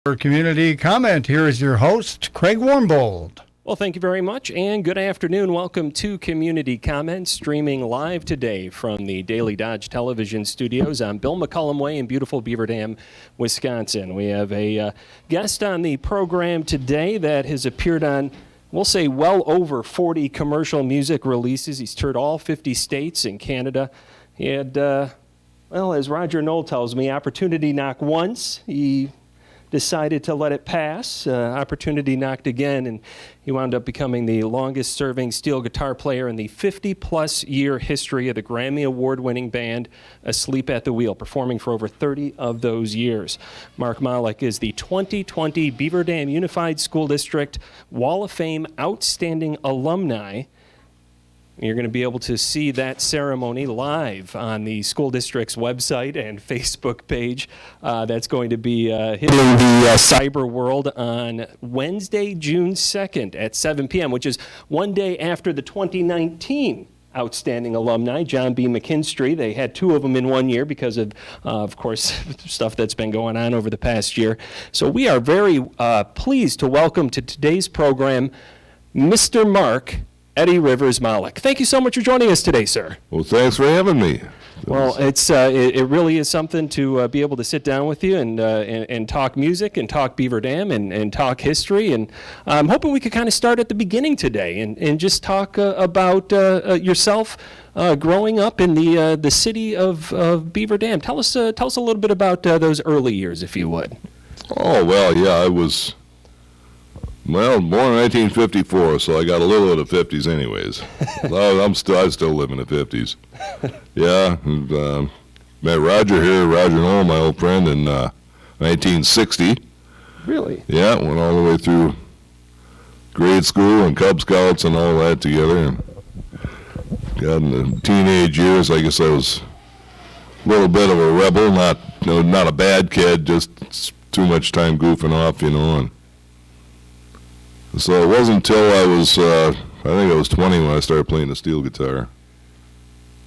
For community comment, here is your host, Craig Warmbold. Well, thank you very much, and good afternoon. Welcome to Community Comment, streaming live today from the Daily Dodge Television Studios on Bill McCullum Way in beautiful Beaver Dam, Wisconsin. We have a guest on the program today that has appeared on, we'll say, well over 40 commercial music releases. He's toured all 50 states in Canada. He had, well, as Roger Knoll tells me, opportunity knock once. He decided to let it pass. Opportunity knocked again, and he wound up becoming the longest-serving steel guitar player in the 50-plus year history of the Grammy Award-winning band Asleep at the Wheel, performing for over 30 of those years. Mark Malak is the 2020 Beaver Dam Unified School District Wall of Fame Outstanding Alumni. You're going to be able to see that ceremony live on the school district's website and Facebook page. That's going to be hitting the cyber world on Wednesday, June 2nd at 7 p.m., which is one day after the 2019 Outstanding Alumni, John B. McKinstry. They had two of them in 1 year because of course, stuff that's been going on over the past year. So we are very pleased to welcome to today's program Mr. Mark Eddie Rivers Malak. Thank you so much for joining us today, sir. Well, thanks for having me. Well, it really is something to be able to sit down with you and talk music and talk Beaver Dam and talk history. And I'm hoping we could kind of start at the beginning today and just talk about yourself growing up in the city of Beaver Dam. Tell us a little bit about those early years, if you would. Oh, well, yeah, I was, born in 1954, so I got a little of the 50s anyways. I still live in the 50s. Yeah, and, met Roger Knoll, my old friend, in 1960. Really? Yeah, went all the way through grade school and Cub Scouts and all that together. And got in the teenage years, I guess I was a little bit of a rebel, not a bad kid, just too much time goofing off, and so it wasn't until I was, I think I was 20 when I started playing the steel guitar.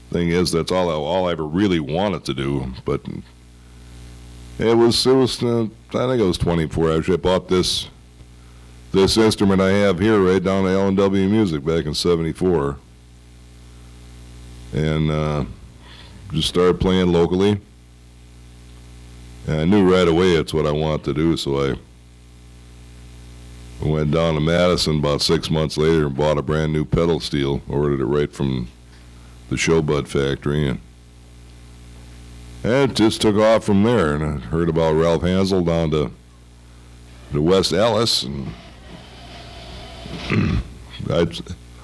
Thing is, that's all I ever really wanted to do. But it was. I think I was 24. Actually, I bought this instrument I have here right down at L&W Music back in '74, and just started playing locally. And I knew right away it's what I wanted to do, so I went down to Madison about 6 months later and bought a brand new pedal steel, ordered it right from the Showbud factory, and it just took off from there. And I heard about Ralph Hansel down to West Allis, and I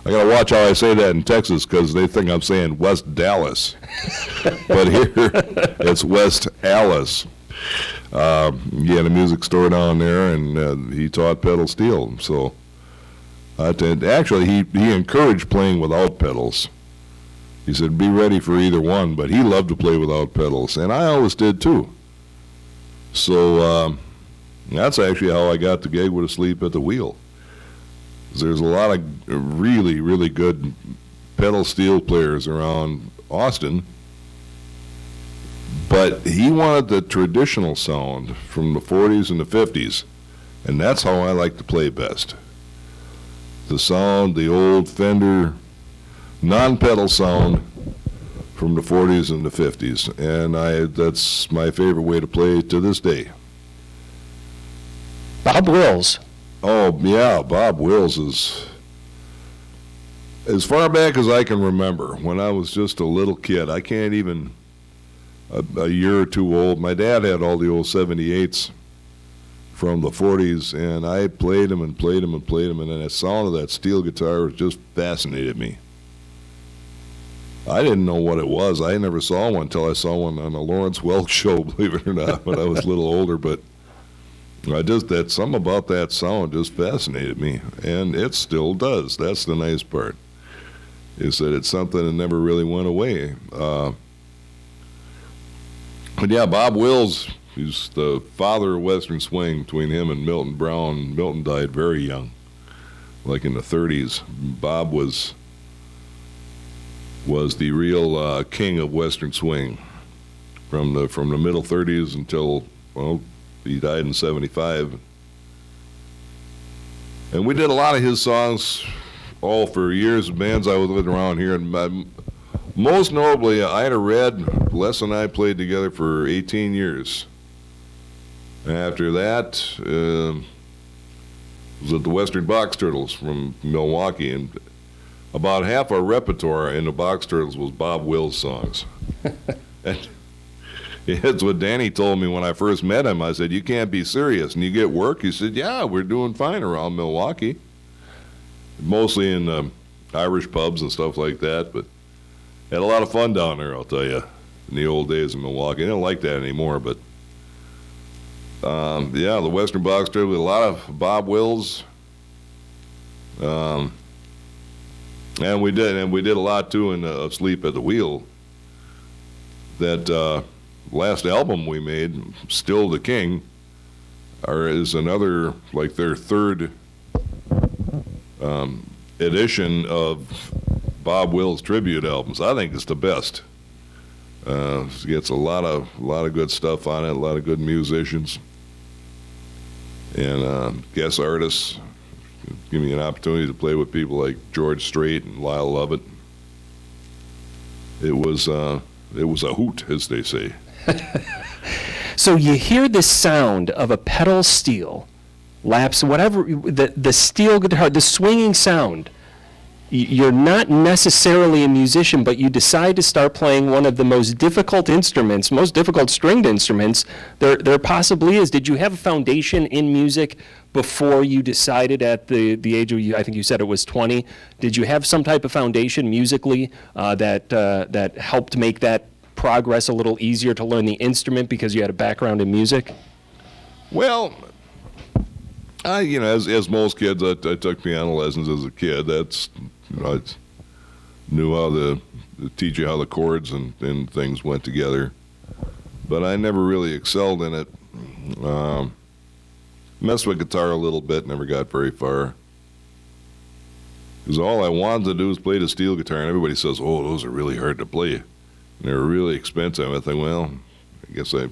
gotta watch how I say that in Texas because they think I'm saying West Dallas, but here it's West Allis. He had a music store down there, and he taught pedal steel. So actually, he encouraged playing without pedals. He said, be ready for either one, but he loved to play without pedals, and I always did too. So that's actually how I got the gig with Asleep at the Wheel. There's a lot of really, really good pedal steel players around Austin, but he wanted the traditional sound from the 40s and the 50s, and that's how I like to play best. The sound, the old Fender non-pedal sound from the 40s and the 50s, and that's my favorite way to play to this day. Bob Wills. Oh, yeah, Bob Wills is, as far back as I can remember, when I was just a little kid. I can't even, a year or two old. My dad had all the old 78s from the 40s, and I played them and played them and played them, and then the sound of that steel guitar just fascinated me. I didn't know what it was. I never saw one until I saw one on a Lawrence Welk show, believe it or not, when I was a little older, but something about that sound just fascinated me, and it still does. That's the nice part, is that it's something that never really went away. But yeah, Bob Wills, he's the father of Western Swing. Between him and Milton Brown, Milton died very young, like in the 30s. Bob was the real king of Western Swing from the middle 30s until, well, He died in 75. And we did a lot of his songs all for years, bands I was living around here. And most notably, Ida Red, Les and I played together for 18 years. And after that, was at the Western Box Turtles from Milwaukee. And about half our repertoire in the Box Turtles was Bob Wills songs. And it's what Danny told me when I first met him. I said, "You can't be serious. And you get work?" He said, "Yeah, we're doing fine around Milwaukee. Mostly in Irish pubs and stuff like that. But had a lot of fun down there, I'll tell you, in the old days in Milwaukee. I don't like that anymore, but yeah, the Western Box Turtles with a lot of Bob Wills. And we did a lot, too, in Asleep at the Wheel. That last album we made, Still the King, is another, like their third edition of Bob Wills tribute albums. I think it's the best. It gets a lot of good stuff on it, a lot of good musicians and guest artists. Give me an opportunity to play with people like George Strait and Lyle Lovett. It was a hoot, as they say. So you hear the sound of a pedal steel, laps, whatever, the steel guitar, the swinging sound. You're not necessarily a musician, but you decide to start playing one of the most difficult instruments, most difficult stringed instruments there possibly is. Did you have a foundation in music before you decided at the age of, I think you said it was 20? Did you have some type of foundation musically that helped make that progress a little easier to learn the instrument because you had a background in music? Well, as most kids, I took piano lessons as a kid. I knew how to teach you how the chords and things went together. But I never really excelled in it. Messed with guitar a little bit, never got very far. Because all I wanted to do was play the steel guitar, and everybody says, "Oh, those are really hard to play. And they're really expensive." I think, well, I guess I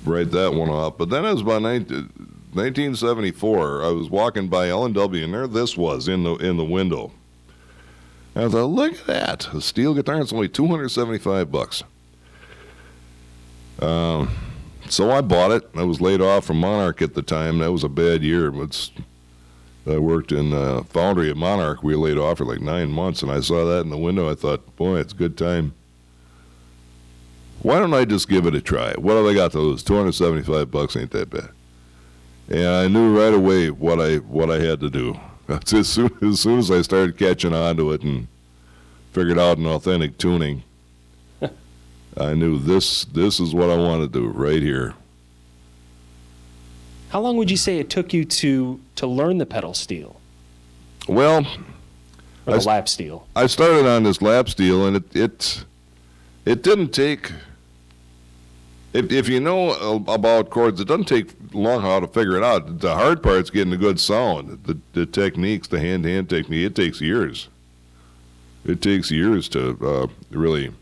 write that one off. But then it was about 1974. I was walking by L&W, and there this was in the window. And I thought, look at that, a steel guitar. It's only $275. So I bought it. I was laid off from Monarch at the time. That was a bad year. I worked in foundry at Monarch. We were laid off for like 9 months, and I saw that in the window. I thought, boy, it's a good time. Why don't I just give it a try? What have I got to lose? $275 ain't that bad. And I knew right away what I had to do. As soon as I started catching on to it and figured out an authentic tuning, I knew this is what I want to do right here. How long would you say it took you to learn the pedal steel? Well, or the lap steel? I started on this lap steel, and it didn't take. If you know about chords, it doesn't take long how to figure it out. The hard part's getting a good sound. The techniques, the hand-to-hand technique, it takes years. It takes years to really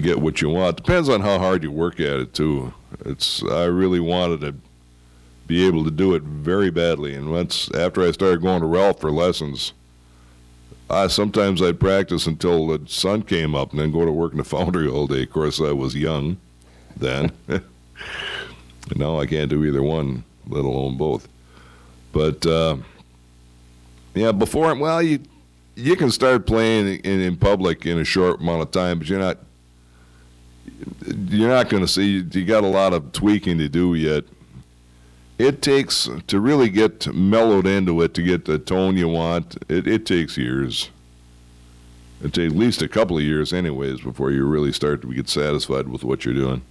get what you want. Depends on how hard you work at it, too. I really wanted to be able to do it very badly. And after I started going to Ralph for lessons, sometimes I'd practice until the sun came up and then go to work in the foundry all day. Of course, I was young then. Now I can't do either one, let alone both. But, yeah, you can start playing in public in a short amount of time, but you're not going to see, you got a lot of tweaking to do yet. It takes, to really get mellowed into it, to get the tone you want, it takes years. It takes at least a couple of years anyways before you really start to get satisfied with what you're doing.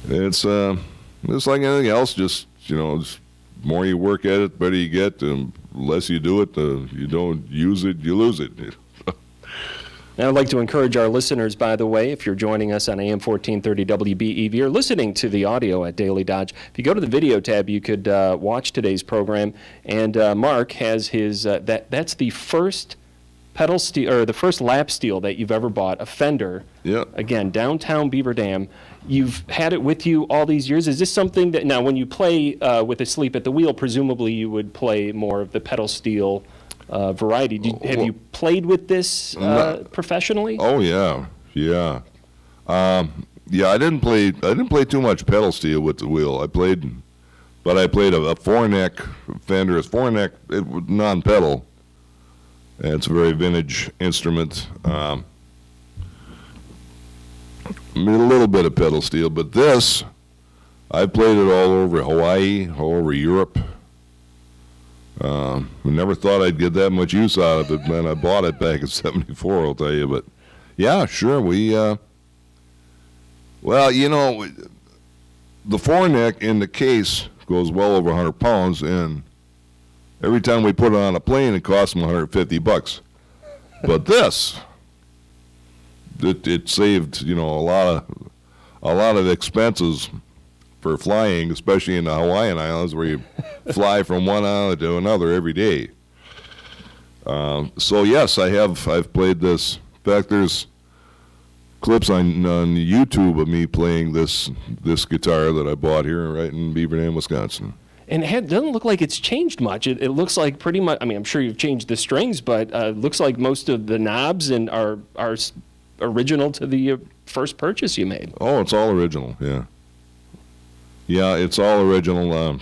It's like anything else, just, the more you work at it, the better you get, the less you do it, you don't use it, you lose it. And I'd like to encourage our listeners, by the way, if you're joining us on AM 1430 WBEV or listening to the audio at Daily Dodge, if you go to the video tab, you could watch today's program. And Mark has his, that's the first pedal steel, or the first lap steel that you've ever bought, a Fender. Yeah. Again, downtown Beaver Dam. You've had it with you all these years. Is this something that, now when you play with Asleep at the Wheel, presumably you would play more of the pedal steel variety. Have you played with this professionally? Oh yeah, yeah. Yeah, I didn't play too much pedal steel with the wheel. I played a four-neck Fender. It's four-neck, non-pedal. And it's a very vintage instrument. A little bit of pedal steel, but this, I played it all over Hawaii, all over Europe. I never thought I'd get that much use out of it, man. I bought it back in '74, I'll tell you. But yeah, sure, well, you know, the four-neck in the case goes well over 100 pounds, and every time we put it on a plane, it costs them $150. But this, it saved, you know, a lot of expenses for flying, especially in the Hawaiian Islands, where you fly from one island to another every day. So yes, I've played this. In fact, there's clips on YouTube of me playing this guitar that I bought here right in Beaver Dam, Wisconsin. And it doesn't look like it's changed much. It looks like pretty much, I mean, I'm sure you've changed the strings, but it looks like most of the knobs are original to the first purchase you made. Oh, it's all original, yeah. Yeah, it's all original.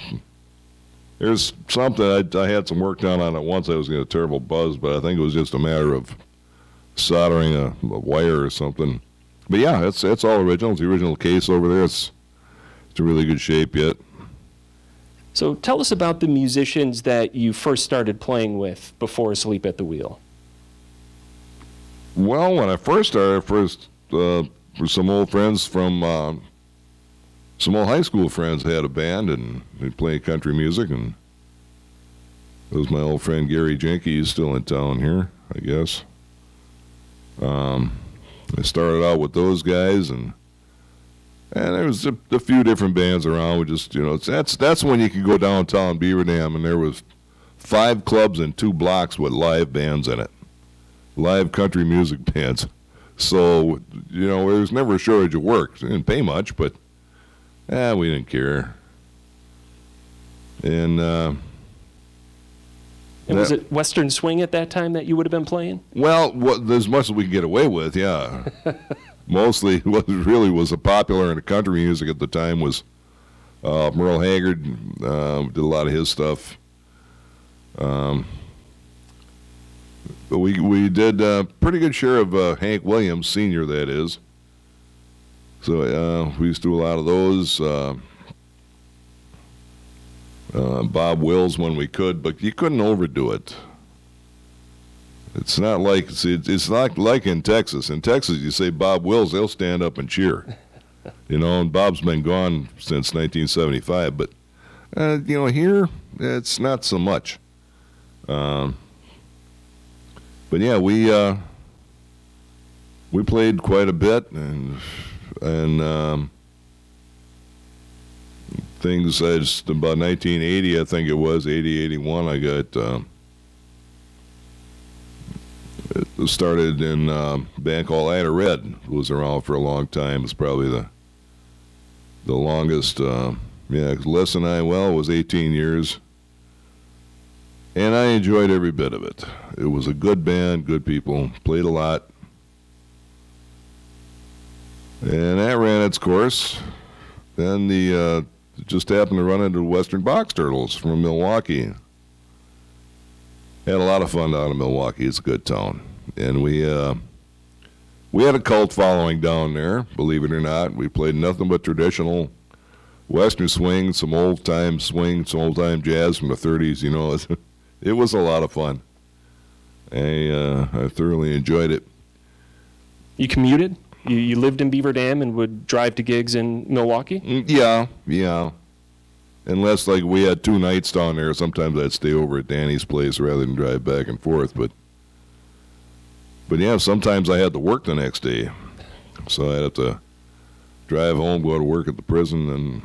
There's something, I had some work done on it once. I was getting a terrible buzz, but I think it was just a matter of soldering a wire or something. But yeah, it's all original. It's the original case over there. It's in really good shape yet. So tell us about the musicians that you first started playing with before Asleep at the Wheel. Well, when I first started, were some old friends from some old high school friends had a band, and they'd play country music, and it was my old friend Gary Jenke. He's still in town here, I guess. I started out with those guys, and there was a few different bands around. We just, you know, that's when you could go downtown Beaver Dam, and there was 5 clubs and 2 blocks with live bands in it, live country music bands. So, you know, there was never a shortage of work. They didn't pay much, but we didn't care. And was it Western Swing at that time that you would have been playing? Well, as much as we could get away with, yeah. Mostly what really was popular in the country music at the time was Merle Haggard. Did a lot of his stuff. But we did a pretty good share of Hank Williams, Sr., that is. So we used to do a lot of those. Bob Wills when we could, but you couldn't overdo it. It's not like it's not like in Texas. In Texas, you say Bob Wills, they'll stand up and cheer. You know, and Bob's been gone since 1975. But you know, here it's not so much. But yeah, we played quite a bit, and things just about 1980, I think it was 80, 81. I got it started in a band called Ida Red. It was around for a long time. It's probably the longest. Les and I, it was 18 years, and I enjoyed every bit of it. It was a good band, good people, played a lot, and that ran its course. Then just happened to run into Western Box Turtles from Milwaukee. Had a lot of fun down in Milwaukee. It's a good town. And we had a cult following down there, believe it or not. We played nothing but traditional Western swing, some old-time swing, some old-time jazz from the 30s, you know. It was a lot of fun. I thoroughly enjoyed it. You commuted? You lived in Beaver Dam and would drive to gigs in Milwaukee? Yeah. Unless, like, we had 2 nights down there, sometimes I'd stay over at Danny's place rather than drive back and forth. But yeah, sometimes I had to work the next day. So I'd have to drive home, go to work at the prison, and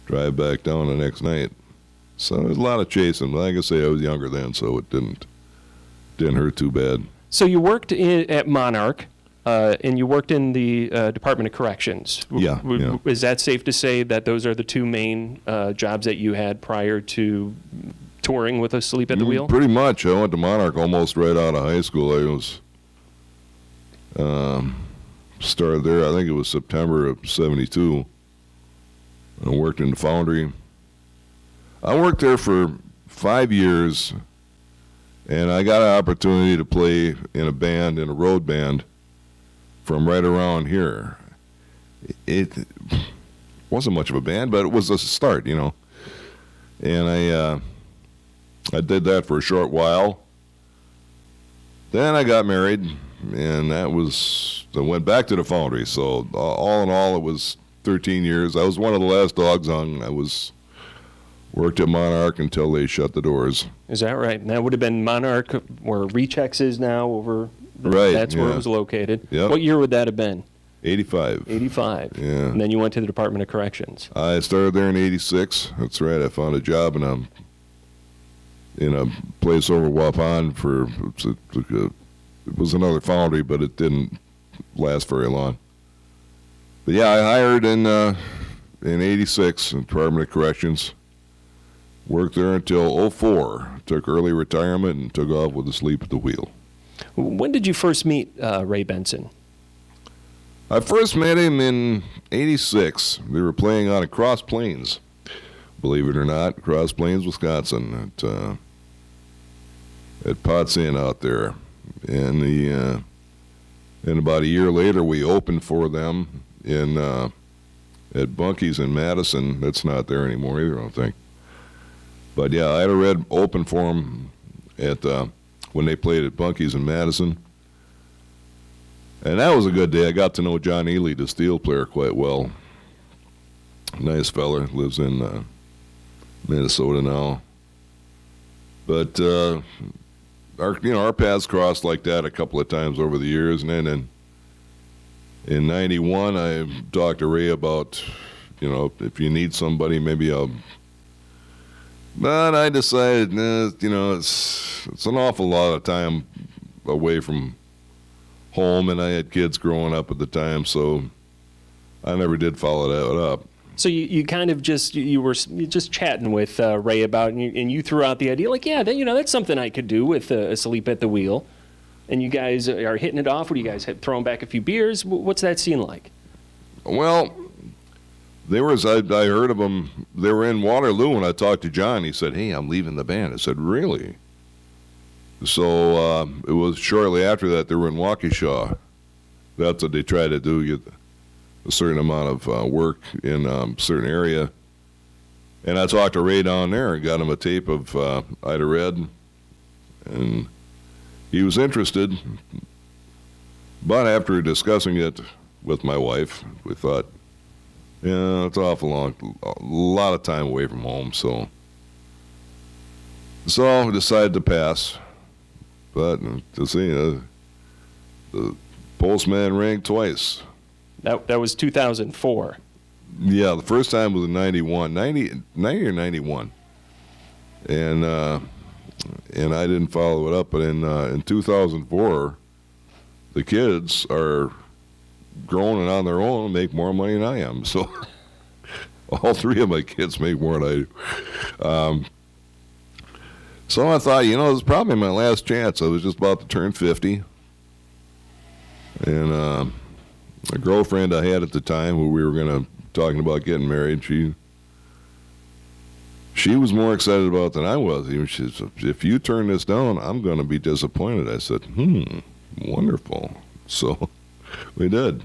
drive back down the next night. So there's a lot of chasing. Like I say, I was younger then, so it didn't hurt too bad. So you worked at Monarch, and you worked in the Department of Corrections. Yeah, yeah. Is that safe to say that those are the two main jobs that you had prior to touring with Asleep at the Wheel? Pretty much. I went to Monarch almost right out of high school. I was started there, I think it was September of 72. I worked in the foundry. I worked there for 5 years, and I got an opportunity to play in a band, in a road band, from right around here. It wasn't much of a band, but it was a start, you know. And I did that for a short while. Then I got married, and I went back to the foundry. So all in all, it was 13 years. I was one of the last dogs hung. Worked at Monarch until they shut the doors. Is that right? And that would have been Monarch, where Rechex is now over. Right. That's where yeah. it was located. Yep. What year would that have been? 85. 85. Yeah. And then you went to the Department of Corrections. I started there in 86. That's right. I found a job in a place over Waupun it was another foundry, but it didn't last very long. But yeah, I hired in 86 in Department of Corrections. Worked there until 04. Took early retirement and took off with Asleep at the Wheel. When did you first meet Ray Benson? I first met him in 86. They were playing out at Cross Plains, believe it or not, Cross Plains, Wisconsin, at Potts Inn out there. And about a year later, we opened for them at Bunky's in Madison. That's not there anymore either, I don't think. But yeah, Ida Red opened for them when they played at Bunky's in Madison. And that was a good day. I got to know John Ely, the steel player, quite well. Nice fella, lives in Minnesota now. But our paths crossed like that a couple of times over the years. And then in 91, I talked to Ray about, if you need somebody, maybe I'll. But I decided, it's an awful lot of time away from home, and I had kids growing up at the time, so I never did follow that up. So you kind of you were just chatting with Ray about, and you threw out the idea, like, yeah, that's something I could do with Asleep at the Wheel. And you guys are hitting it off. What do you guys have, throwing back a few beers? What's that scene like? Well, I heard of them. They were in Waterloo, and I talked to John. He said, "Hey, I'm leaving the band." I said, "Really?" So it was shortly after that they were in Waukesha. That's what they tried to do, get a certain amount of work in a certain area. And I talked to Ray down there and got him a tape of Ida Red, and he was interested. But after discussing it with my wife, we thought, yeah, it's awful long, a lot of time away from home, so we decided to pass. But to see, the postman rang twice. That was 2004. Yeah, the first time was in 90 or 91, and I didn't follow it up. But in 2004, the kids are grown and on their own and make more money than I am. So all three of my kids make more than I do. So I thought, it was probably my last chance. I was just about to turn 50. And a girlfriend I had at the time, who we were talking about getting married, she was more excited about it than I was. She said, "If you turn this down, I'm going to be disappointed." I said, wonderful. So we did.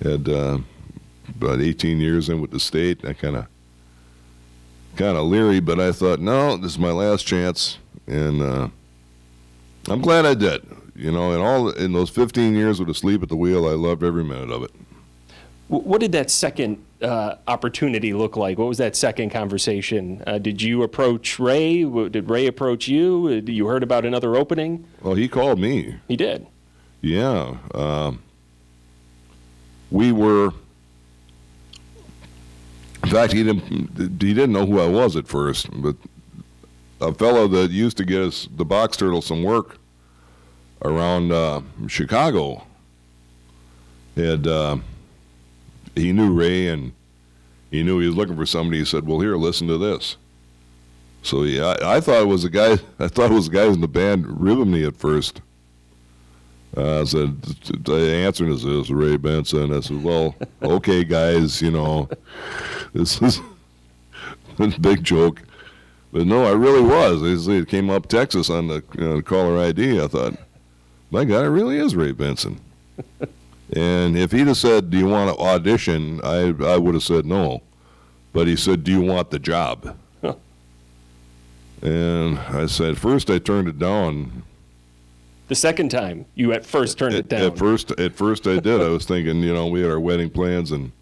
Had about 18 years in with the state. I kind of leery, but I thought, no, this is my last chance, and I'm glad I did. In those 15 years with Asleep at the Wheel, I loved every minute of it. What did that second opportunity look like? What was that second conversation? Did you approach Ray? Did Ray approach you? You heard about another opening? Well, he called me. He did? Yeah. We were... In fact, he didn't know who I was at first, but a fellow that used to get us, the Box Turtle, some work around Chicago. He knew Ray, and he knew he was looking for somebody. He said, "Well, here, listen to this." So yeah, I thought it was a guy. I thought it was the guys in the band ribbing me at first. I said, the answer is this, Ray Benson. I said, "Well, okay, guys, you know, this is a big joke." But no, I really was. It came up Texas on the caller ID. I thought, my God, it really is Ray Benson. And if he'd have said, "Do you want to audition?" I would have said no. But he said, "Do you want the job?" Huh. And I said, first I turned it down. The second time, you at first turned it down. At first I did. I was thinking, you know, we had our wedding plans, and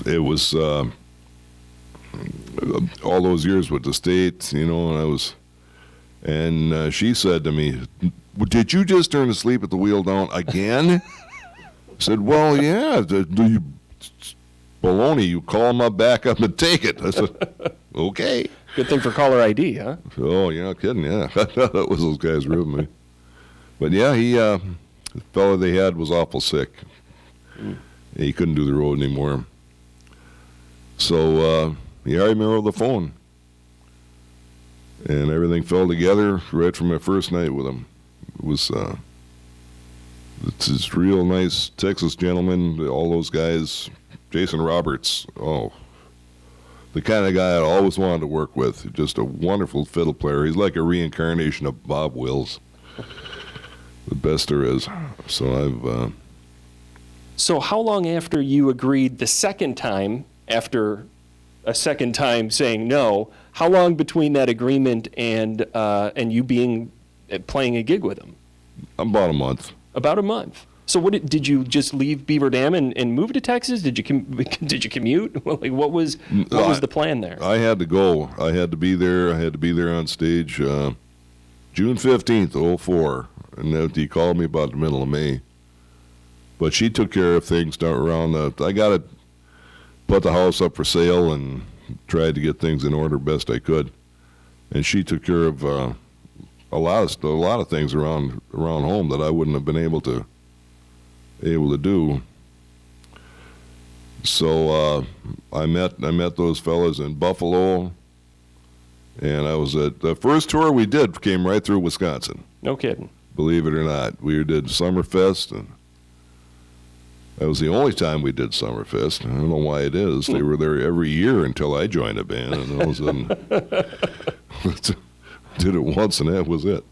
it was all those years with the state, you know, and she said to me, "Did you just turn asleep at the wheel down again?" I said, "Well, yeah. Do you baloney? You call him up, back up, and take it." I said, "Okay." Good thing for caller ID, huh? Oh, yeah, kidding, yeah. That was those guys ribbing me. But yeah, the fellow they had was awful sick. He couldn't do the road anymore. So he hired me over the phone. And everything fell together right from my first night with him. It was it's this real nice Texas gentleman, all those guys. Jason Roberts, the kind of guy I always wanted to work with. Just a wonderful fiddle player. He's like a reincarnation of Bob Wills. The best there is. So So how long after you agreed the second time, after a second time saying no, how long between that agreement and you playing a gig with him? about a month. About a month. So did you just leave Beaver Dam and move to Texas? Did you commute? Like, what was the plan there? I had to go. I had to be there. I had to be there on stage June 15th, 2004. And he called me about the middle of May. But she took care of things down around. I got to put the house up for sale and tried to get things in order best I could. And she took care of a lot of things around home that I wouldn't have been able to do. So I met those fellas in Buffalo, and I was at the first tour we did came right through Wisconsin. No kidding. Believe it or not, we did Summerfest, and that was the only time we did Summerfest. I don't know why it is. They were there every year until I joined a band, and all of a sudden did it once, and that was it.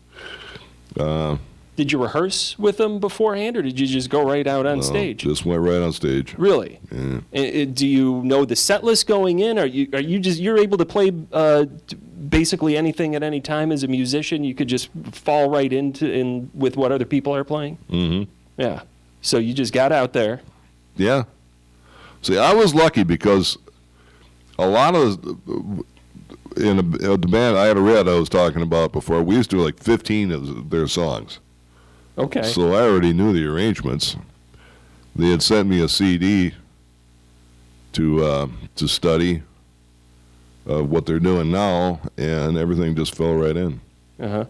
Did you rehearse with them beforehand, or did you just go right out on stage? Just went right on stage. Really? Yeah. And do you know the set list going in? You're able to play basically anything at any time as a musician? You could just fall right in with what other people are playing? Mm-hmm. Yeah. So you just got out there. Yeah. See, I was lucky because a lot of the band I had read I was talking about before, we used to do like 15 of their songs. Okay. So I already knew the arrangements. They had sent me a CD to study what they're doing now, and everything just fell right in. Uh-huh.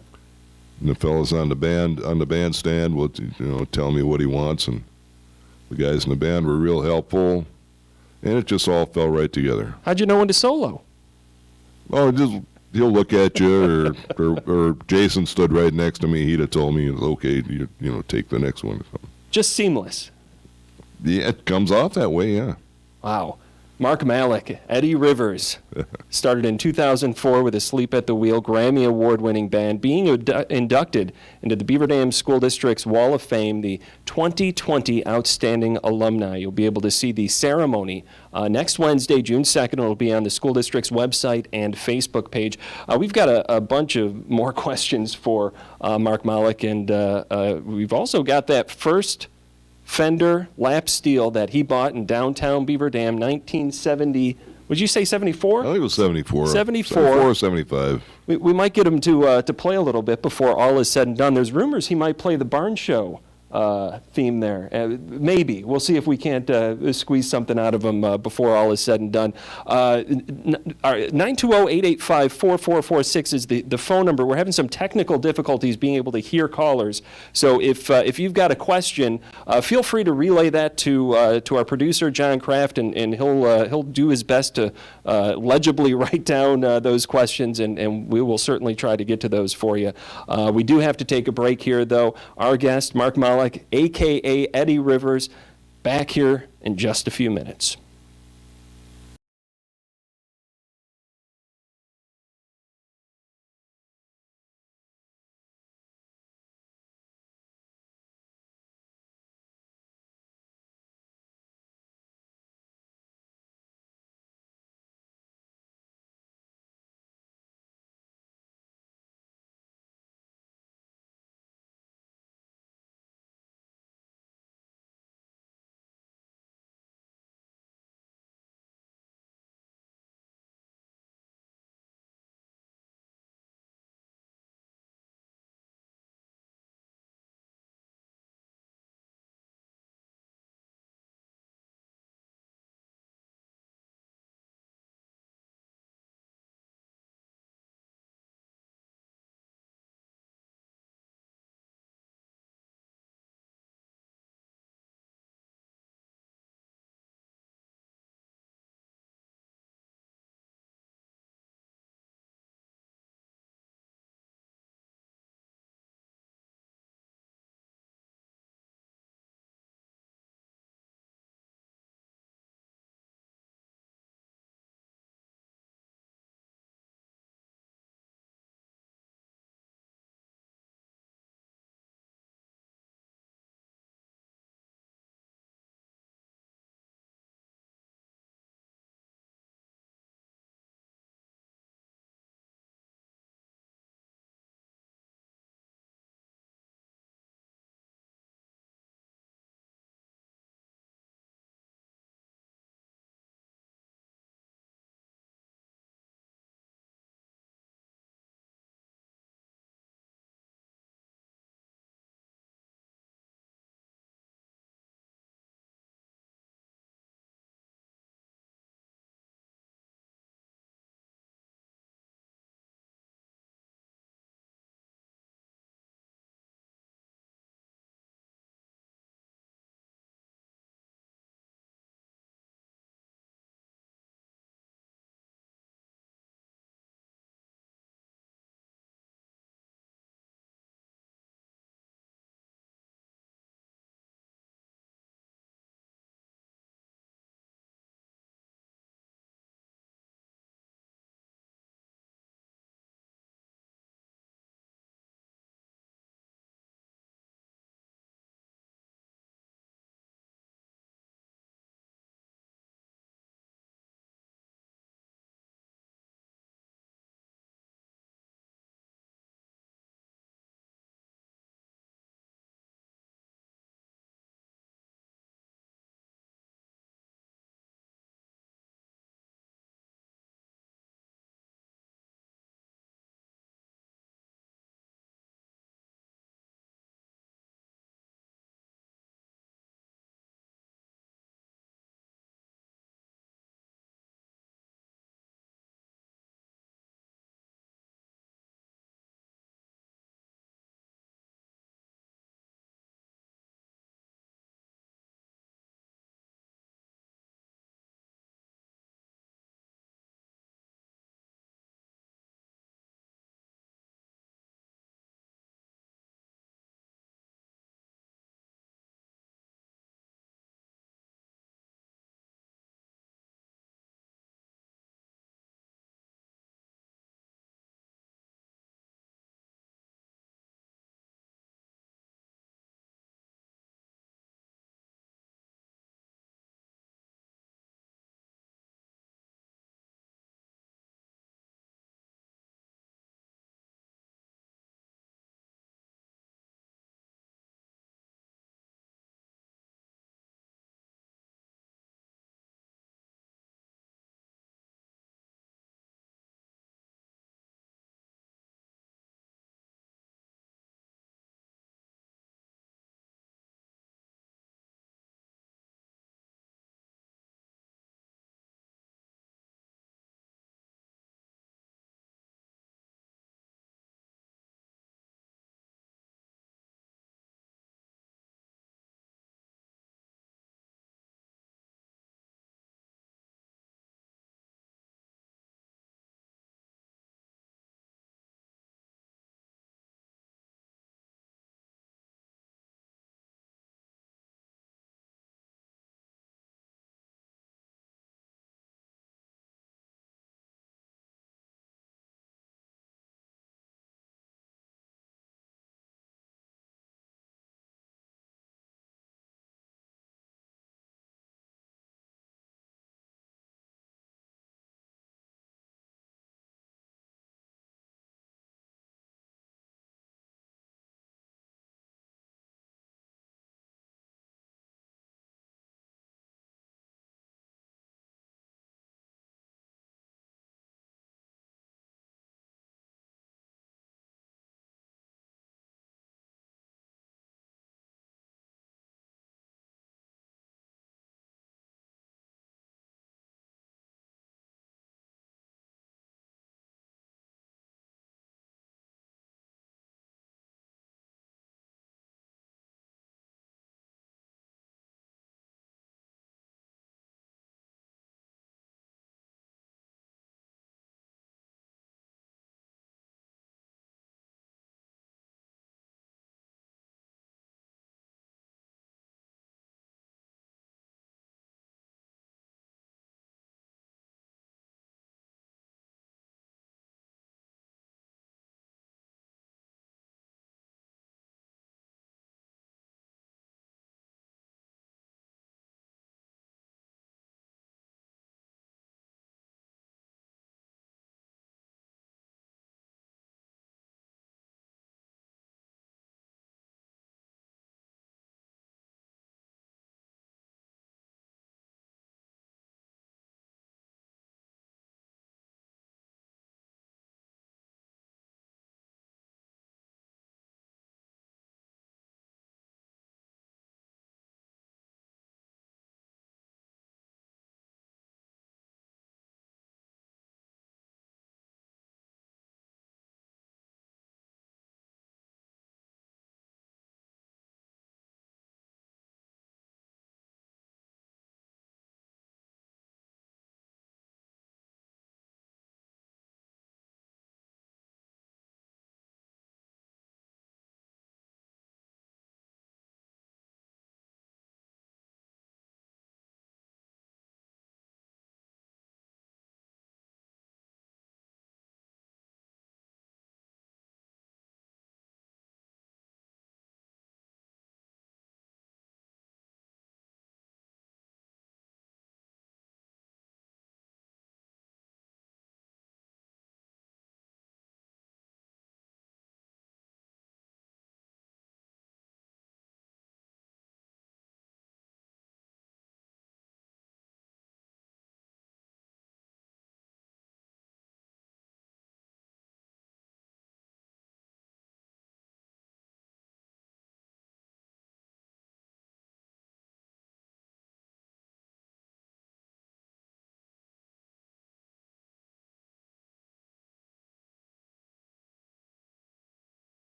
And the fellas on the bandstand will tell me what he wants, and the guys in the band were real helpful, and it just all fell right together. How'd you know when to solo? Oh, he'll look at you, or Jason stood right next to me. He'd have told me, okay, take the next one. Just seamless. Yeah, it comes off that way, yeah. Wow. Mark Malak, Eddie Rivers, started in 2004 with Asleep at the Wheel, Grammy Award-winning band, being inducted into the Beaver Dam School District's Wall of Fame, the 2020 Outstanding Alumni. You'll be able to see the ceremony next Wednesday, June 2nd. It'll be on the school district's website and Facebook page. We've got a bunch of more questions for Mark Malak, and we've also got that first Fender lap steel that he bought in downtown Beaver Dam, 1970. Would you say 74? I think it was 74. 74 or 75. We might get him to play a little bit before all is said and done. There's rumors he might play the Barn Show theme there. Maybe. We'll see if we can't squeeze something out of them before all is said and done. 920-885-4446 is the phone number. We're having some technical difficulties being able to hear callers. So if you've got a question, feel free to relay that to our producer, John Kraft, and he'll do his best to legibly write down those questions, and we will certainly try to get to those for you. We do have to take a break here, though. Our guest, Mark Malak, a.k.a. Eddie Rivers, back here in just a few minutes.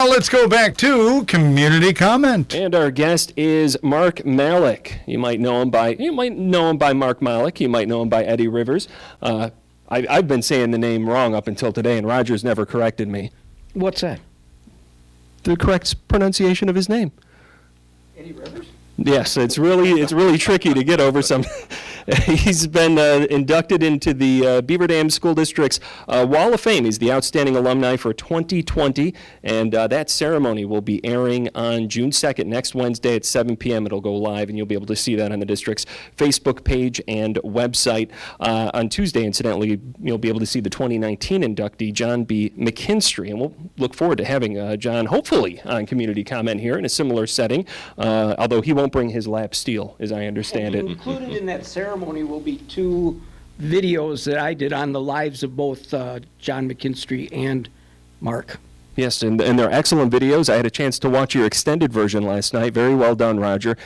let's go back to community comment. And our guest is Mark Malak. You might know him by Mark Malak. You might know him by Eddie Rivers. I've been saying the name wrong up until today, and Roger's never corrected me. What's that? The correct pronunciation of his name. Eddie Rivers? Yes, it's really tricky to get over some. He's been inducted into the Beaver Dam School District's Wall of Fame. He's the outstanding alumni for 2020, and that ceremony will be airing on June 2nd, next Wednesday at 7 p.m. It'll go live, and you'll be able to see that on the district's Facebook page and website. On Tuesday, incidentally, you'll be able to see the 2019 inductee, John B. McKinstry, and we'll look forward to having John, hopefully, on Community Comment here in a similar setting, although he won't bring his lap steel, as I understand it. Included in that ceremony will be 2 videos that I did on the lives of both John McKinstry and Mark. Yes, and they're excellent videos. I had a chance to watch your extended version last night. Very well done, Roger.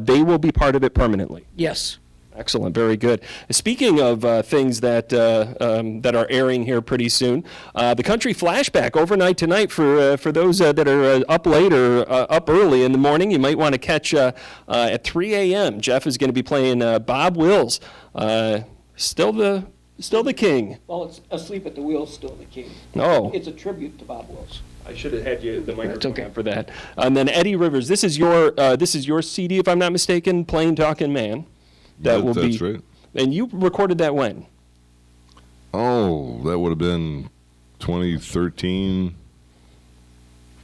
They will be part of it permanently. Yes. Excellent, very good. Speaking of things that are airing here pretty soon, the country flashback overnight tonight for those that are up late or up early in the morning. You might want to catch at 3 a.m. Jeff is going to be playing Bob Wills, still the king. Well, it's Asleep at the Wheel, Still the King. Oh. It's a tribute to Bob Wills. I should have had you the microphone okay. for that. And then Eddie Rivers. This is your CD, if I'm not mistaken, Plain Talkin' Man. That's right. And you recorded that when? Oh, that would have been 2013,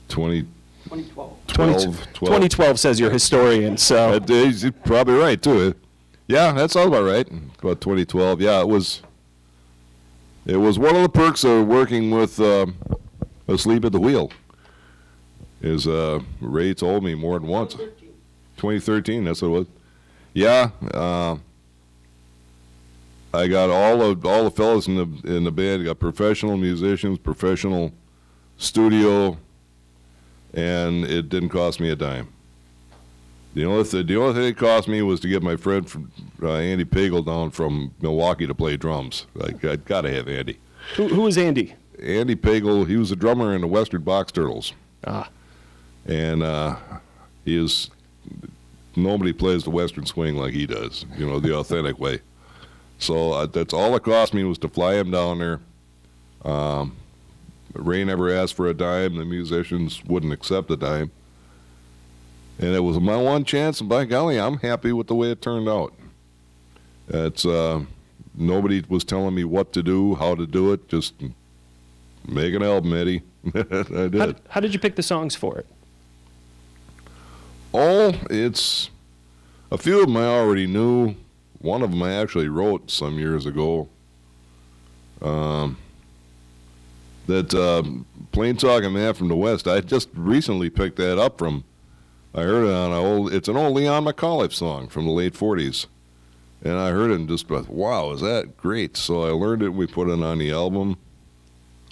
2012. 2012 says you're a historian, so. He's probably right, too. Yeah, that sounds about right. About 2012. Yeah, it was one of the perks of working with Asleep at the Wheel. Is Ray told me more than once. 2013, that's what it was. Yeah, I got all the fellas in the band. Got professional musicians, professional studio, and it didn't cost me a dime. The only thing it cost me was to get my friend from Andy Pagel down from Milwaukee to play drums. I gotta have Andy. Who is Andy? Andy Pagel. He was a drummer in the Western Box Turtles. And he is. Nobody plays the Western swing like he does, the authentic way. So that's all it cost me was to fly him down there. Ray never asked for a dime. The musicians wouldn't accept a dime. And it was my one chance, and by golly, I'm happy with the way it turned out. It's nobody was telling me what to do, how to do it. Just make an album, Eddie. I did. How did you pick the songs for it? Oh, it's a few of them I already knew. One of them I actually wrote some years ago. That Plain Talkin' Man from the West. I just recently picked that up from. I heard it on it's an old Leon McAuliffe song from the late 40s. And I heard it and just thought, wow, is that great? So I learned it and we put it on the album.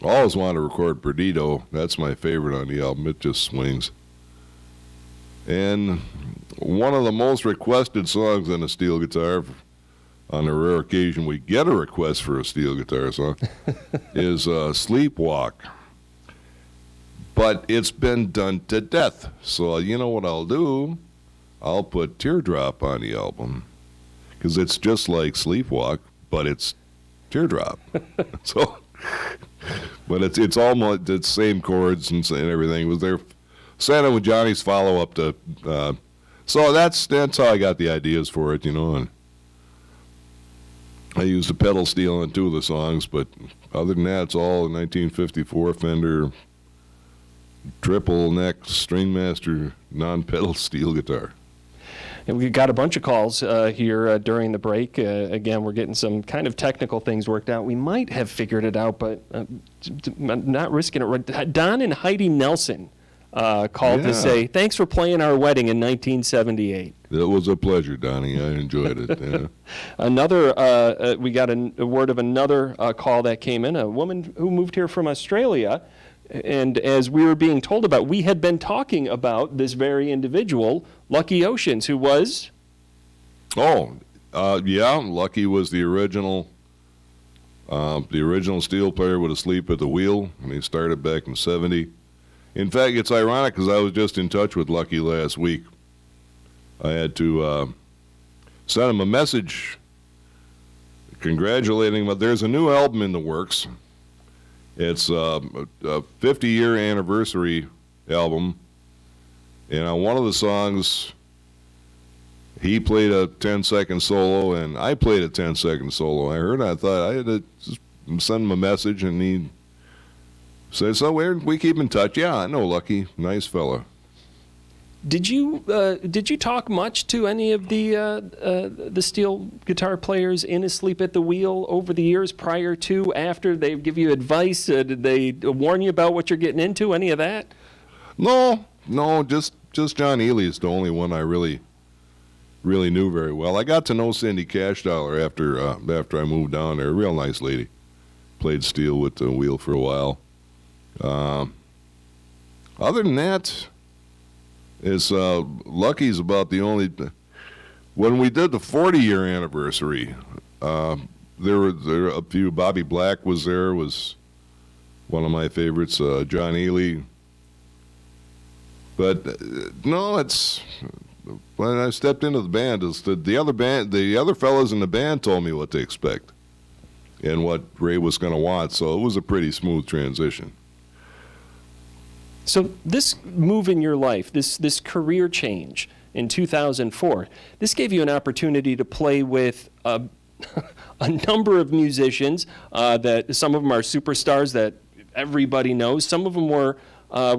I always wanted to record Perdido. That's my favorite on the album. It just swings. And one of the most requested songs on a steel guitar, on a rare occasion we get a request for a steel guitar song, is Sleepwalk. But it's been done to death. So you know what I'll do? I'll put Teardrop on the album. Because it's just like Sleepwalk, but it's Teardrop. But it's almost the same chords and everything. It was there. Santa with Johnny's follow-up to, so that's how I got the ideas for it, and I used a pedal steel on 2 of the songs, but other than that, it's all a 1954 Fender triple neck Stringmaster non-pedal steel guitar. And we got a bunch of calls here during the break. Again, we're getting some kind of technical things worked out. We might have figured it out, but not risking it. Don and Heidi Nelson called to say, thanks for playing our wedding in 1978. It was a pleasure, Donnie. I enjoyed it. Yeah. We got a word of another call that came in, a woman who moved here from Australia. And as we were being told about, we had been talking about this very individual, Lucky Oceans, who was? Lucky was the original steel player with Asleep at the Wheel, and he started back in '70. In fact, it's ironic because I was just in touch with Lucky last week. I had to send him a message congratulating him. But there's a new album in the works. It's a 50-year anniversary album. And on one of the songs, he played a 10-second solo, and I played a 10-second solo. I heard it. I thought I had to just send him a message, and he said, so we keep in touch. Yeah, I know Lucky. Nice fella. Did you talk much to any of the steel guitar players in Asleep at the Wheel over the years, prior to, after? They give you advice? Did they warn you about what you're getting into? Any of that? No, just John Ely is the only one I really knew very well. I got to know Cindy Cashdollar after I moved down there. A real nice lady. Played steel with the Wheel for a while. Other than that, Lucky's about the only. When we did the 40-year anniversary, there were a few. Bobby Black was there. Was one of my favorites. John Ely. But no, it's when I stepped into the band, the other fellas in the band told me what to expect and what Ray was going to want. So it was a pretty smooth transition. So this move in your life, this career change in 2004, this gave you an opportunity to play with a number of musicians that some of them are superstars that everybody knows. Some of them were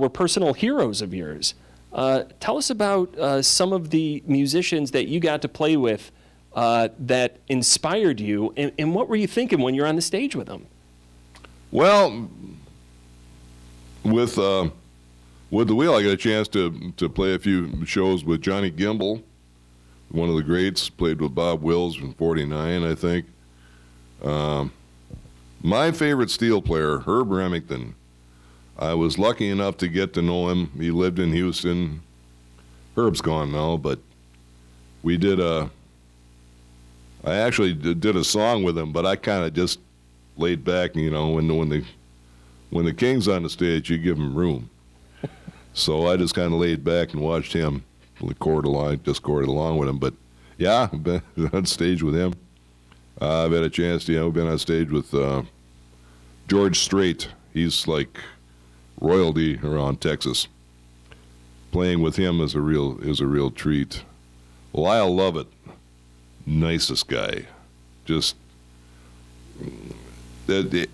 personal heroes of yours. Tell us about some of the musicians that you got to play with that inspired you, and what were you thinking when you're on the stage with them? Well, with the Wheel, I got a chance to play a few shows with Johnny Gimbel, one of the greats. Played with Bob Wills in '49, I think. My favorite steel player, Herb Remington. I was lucky enough to get to know him. He lived in Houston. Herb's gone now, but we did I actually did a song with him, but I kind of just laid back. You know, when the King's on the stage, you give him room. So I just kind of laid back and watched him chord along with him. But yeah, I've been on stage with him. I've had a chance to, been on stage with George Strait. He's like royalty around Texas. Playing with him is a real treat. Lyle Lovett, nicest guy. Just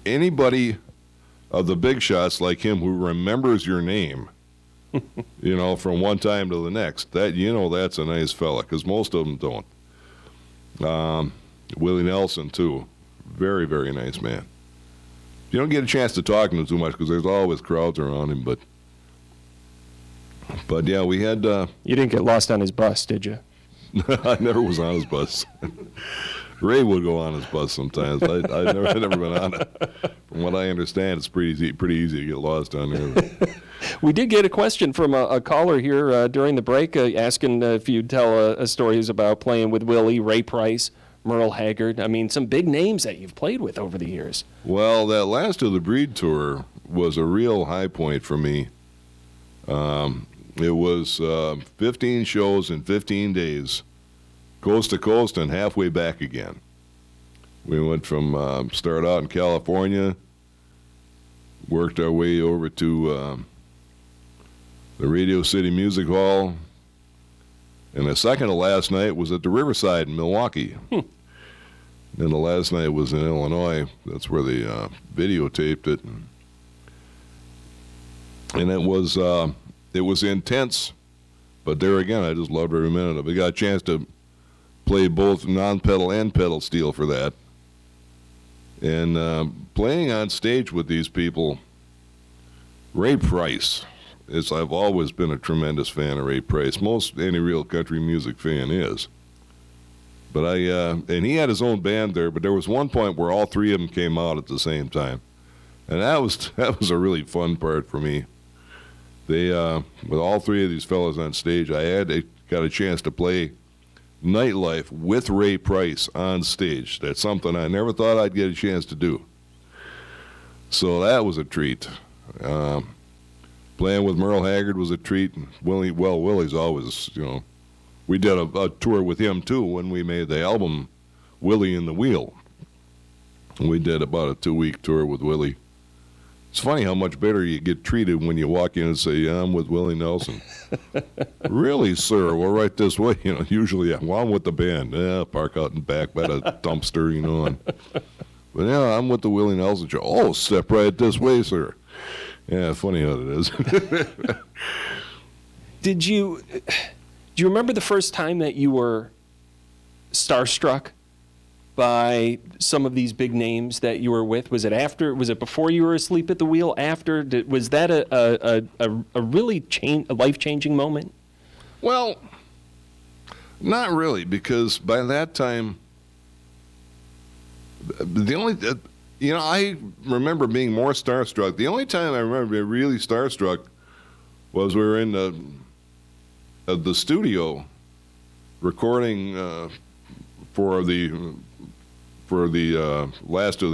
anybody of the big shots like him who remembers your name, from one time to the next, that's a nice fella, because most of them don't. Willie Nelson too, very, very nice man. You don't get a chance to talk to him too much because there's always crowds around him, but yeah, we had. You didn't get lost on his bus, did you? I never was on his bus. Ray would go on his bus sometimes. I've never been on it. From what I understand, it's pretty easy to get lost on there. We did get a question from a caller here during the break asking if you'd tell stories about playing with Willie, Ray Price, Merle Haggard. I mean, some big names that you've played with over the years. Well, that Last of the Breed tour was a real high point for me. It was 15 shows in 15 days, coast to coast and halfway back again. We went from, started out in California, worked our way over to the Radio City Music Hall, and the second to last night was at the Riverside in Milwaukee. And the last night was in Illinois. That's where they videotaped it. And it was intense, but there again, I just loved every minute of it. I got a chance to play both non-pedal and pedal steel for that. And playing on stage with these people, Ray Price, I've always been a tremendous fan of Ray Price. Any real country music fan is. But and he had his own band there, but there was one point where all three of them came out at the same time. And that was a really fun part for me. They, with all three of these fellas on stage, I got a chance to play Nightlife with Ray Price on stage. That's something I never thought I'd get a chance to do. So that was a treat. playing with Merle Haggard was a treat. Willie's always, we did a tour with him too when we made the album Willie and the Wheel. We did about a 2-week tour with Willie. It's funny how much better you get treated when you walk in and say, "Yeah, I'm with Willie Nelson." "Really, sir? Well, right this way." Usually, "Well, I'm with the band." "Yeah, park out in back by the dumpster, And, "But yeah, I'm with the Willie Nelson show." "Oh, step right this way, sir." Yeah, funny how it is. Do you remember the first time that you were starstruck by some of these big names that you were with? Was it before you were asleep at the wheel? After? Was that a really life-changing moment? Well, not really, because by that time, I remember being more starstruck. The only time I remember being really starstruck was we were in the studio recording for the last of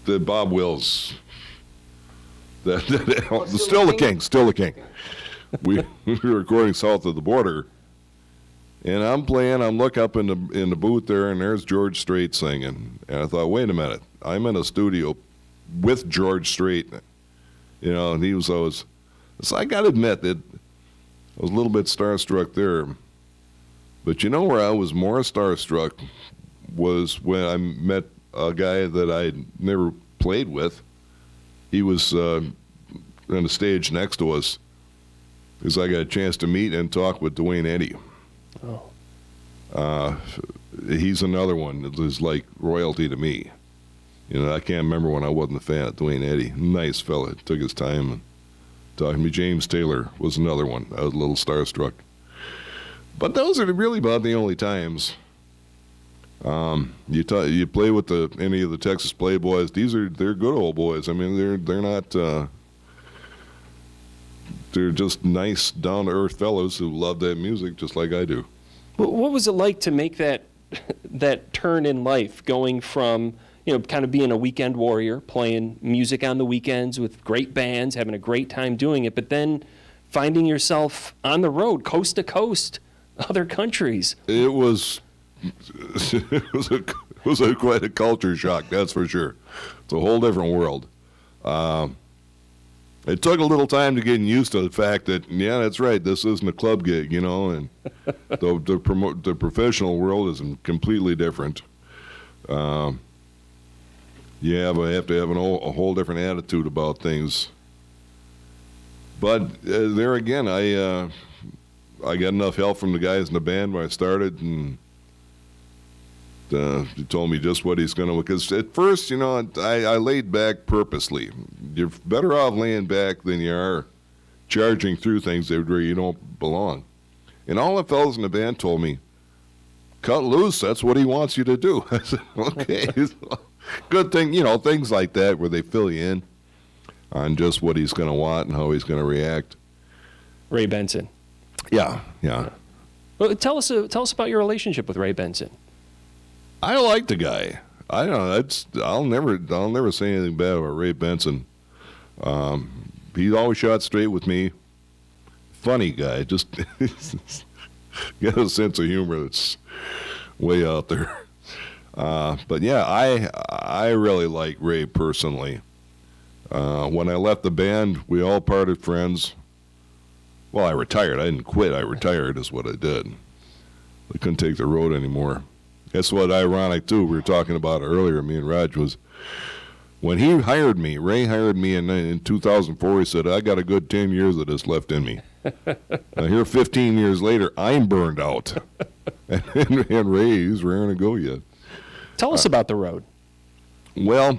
the Bob Wills, Still the King. We were recording South of the Border, and I'm looking up in the booth there, and there's George Strait singing, and I thought, wait a minute, I'm in a studio with George Strait, and he was always. So I got to admit that I was a little bit starstruck there. But where I was more starstruck was when I met a guy that I'd never played with. He was on the stage next to us because I got a chance to meet and talk with Duane Eddy. Oh. He's another one that is like royalty to me. I can't remember when I wasn't a fan of Duane Eddy. Nice fella. Took his time and talked to me. James Taylor was another one. I was a little starstruck. But those are really about the only times. You play with any of the Texas Playboys. They're good old boys. I mean, they're not. They're just nice, down to earth fellows who love that music just like I do. What was it like to make that turn in life, going from kind of being a weekend warrior, playing music on the weekends with great bands, having a great time doing it, but then finding yourself on the road, coast to coast, other countries? It was quite a culture shock, that's for sure. It's a whole different world. It took a little time to get used to the fact that, yeah, that's right, this isn't a club gig, and the professional world is completely different. You have to have a whole different attitude about things. But there again, I got enough help from the guys in the band when I started, and he told me just what he's going to, because at first, I laid back purposely. You're better off laying back than you are charging through things where you don't belong. And all the fellas in the band told me, cut loose, that's what he wants you to do. I said, okay. Good thing, things like that where they fill you in on just what he's going to want and how he's going to react. Ray Benson. Yeah. Well, tell us about your relationship with Ray Benson. I like the guy. I don't know. I'll never say anything bad about Ray Benson. He always shot straight with me. Funny guy. Just got a sense of humor that's way out there. But yeah, I really like Ray personally. When I left the band, we all parted friends. Well, I retired. I didn't quit. I retired is what I did. I couldn't take the road anymore. That's what ironic, too. We were talking about it earlier, me and Raj, was when he hired me, Ray hired me in 2004, he said, I got a good 10 years of this left in me. Now, here 15 years later, I'm burned out. and Ray, he's raring to go yet. Tell us about the road. Well,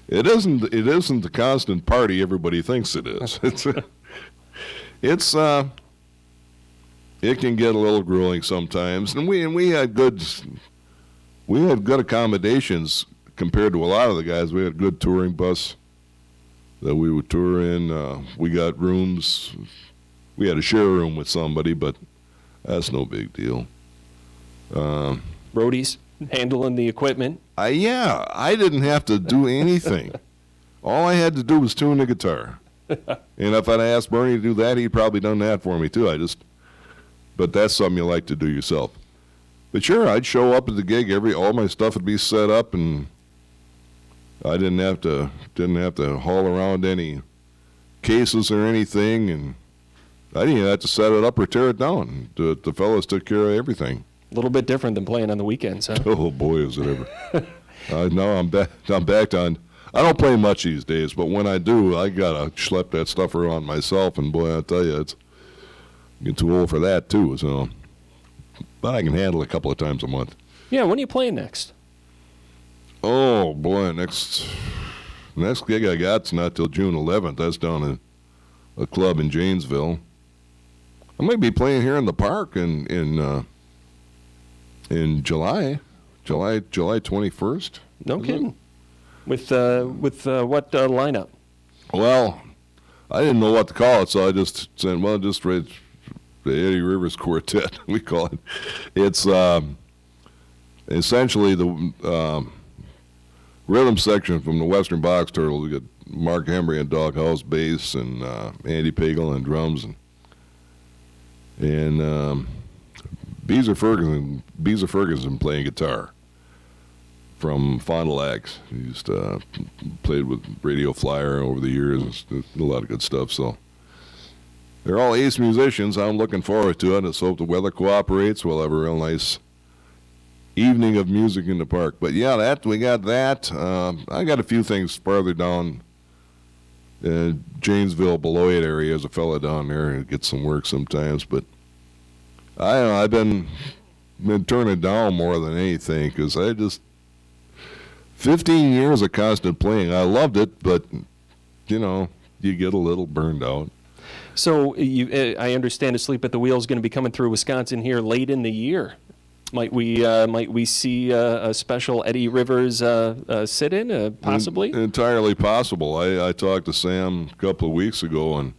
it isn't the constant party everybody thinks it is. It can get a little grueling sometimes, and we had good accommodations compared to a lot of the guys. We had a good touring bus that we would tour in. We got rooms. We had to share a room with somebody, but that's no big deal. Roadies handling the equipment. I didn't have to do anything. All I had to do was tune the guitar. And if I'd asked Bernie to do that, he'd probably done that for me too. But that's something you like to do yourself. But sure, I'd show up at the gig. All my stuff would be set up, and I didn't have to haul around any cases or anything, and I didn't even have to set it up or tear it down. The fellas took care of everything. A little bit different than playing on the weekends, huh? Oh boy, is it ever! No, I'm back on. I don't play much these days, but when I do, I gotta schlep that stuff around myself, and boy, I tell you, it's getting too old for that too. So, but I can handle it a couple of times a month. Yeah, when are you playing next? Oh boy, next gig I got's not till June 11th. That's down at a club in Janesville. I might be playing here in the park in July 21st. No kidding. With what lineup? Well, I didn't know what to call it, so I just said, well, just read the Eddie Rivers Quartet, we call it. It's essentially the rhythm section from the Western Box Turtles. We got Mark Hembry and Doghouse bass, and Andy Pagel and drums, and Beezer Ferguson playing guitar from Fond du Lac. He's played with Radio Flyer over the years. It's a lot of good stuff. So they're all ace musicians. I'm looking forward to it. Let's hope the weather cooperates. We'll have a real nice evening of music in the park. But yeah, we got that. I got a few things farther down in Janesville, Beloit area. There's a fella down there who gets some work sometimes. But I don't know, I've been turning down more than anything, because 15 years of constant playing. I loved it, but you get a little burned out. So I understand Asleep at the Wheel is going to be coming through Wisconsin here late in the year. Might we see a special Eddie Rivers sit-in, possibly? Entirely possible. I talked to Sam a couple of weeks ago,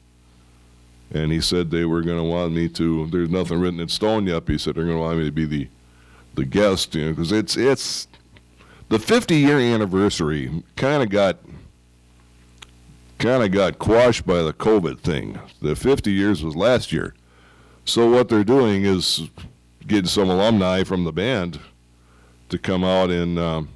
and he said they were going to want me to. There's nothing written in stone yet. But he said they're going to want me to be the guest, because it's the 50-year anniversary. Kind of got quashed by the COVID thing. The 50 years was last year, so what they're doing is getting some alumni from the band to come out and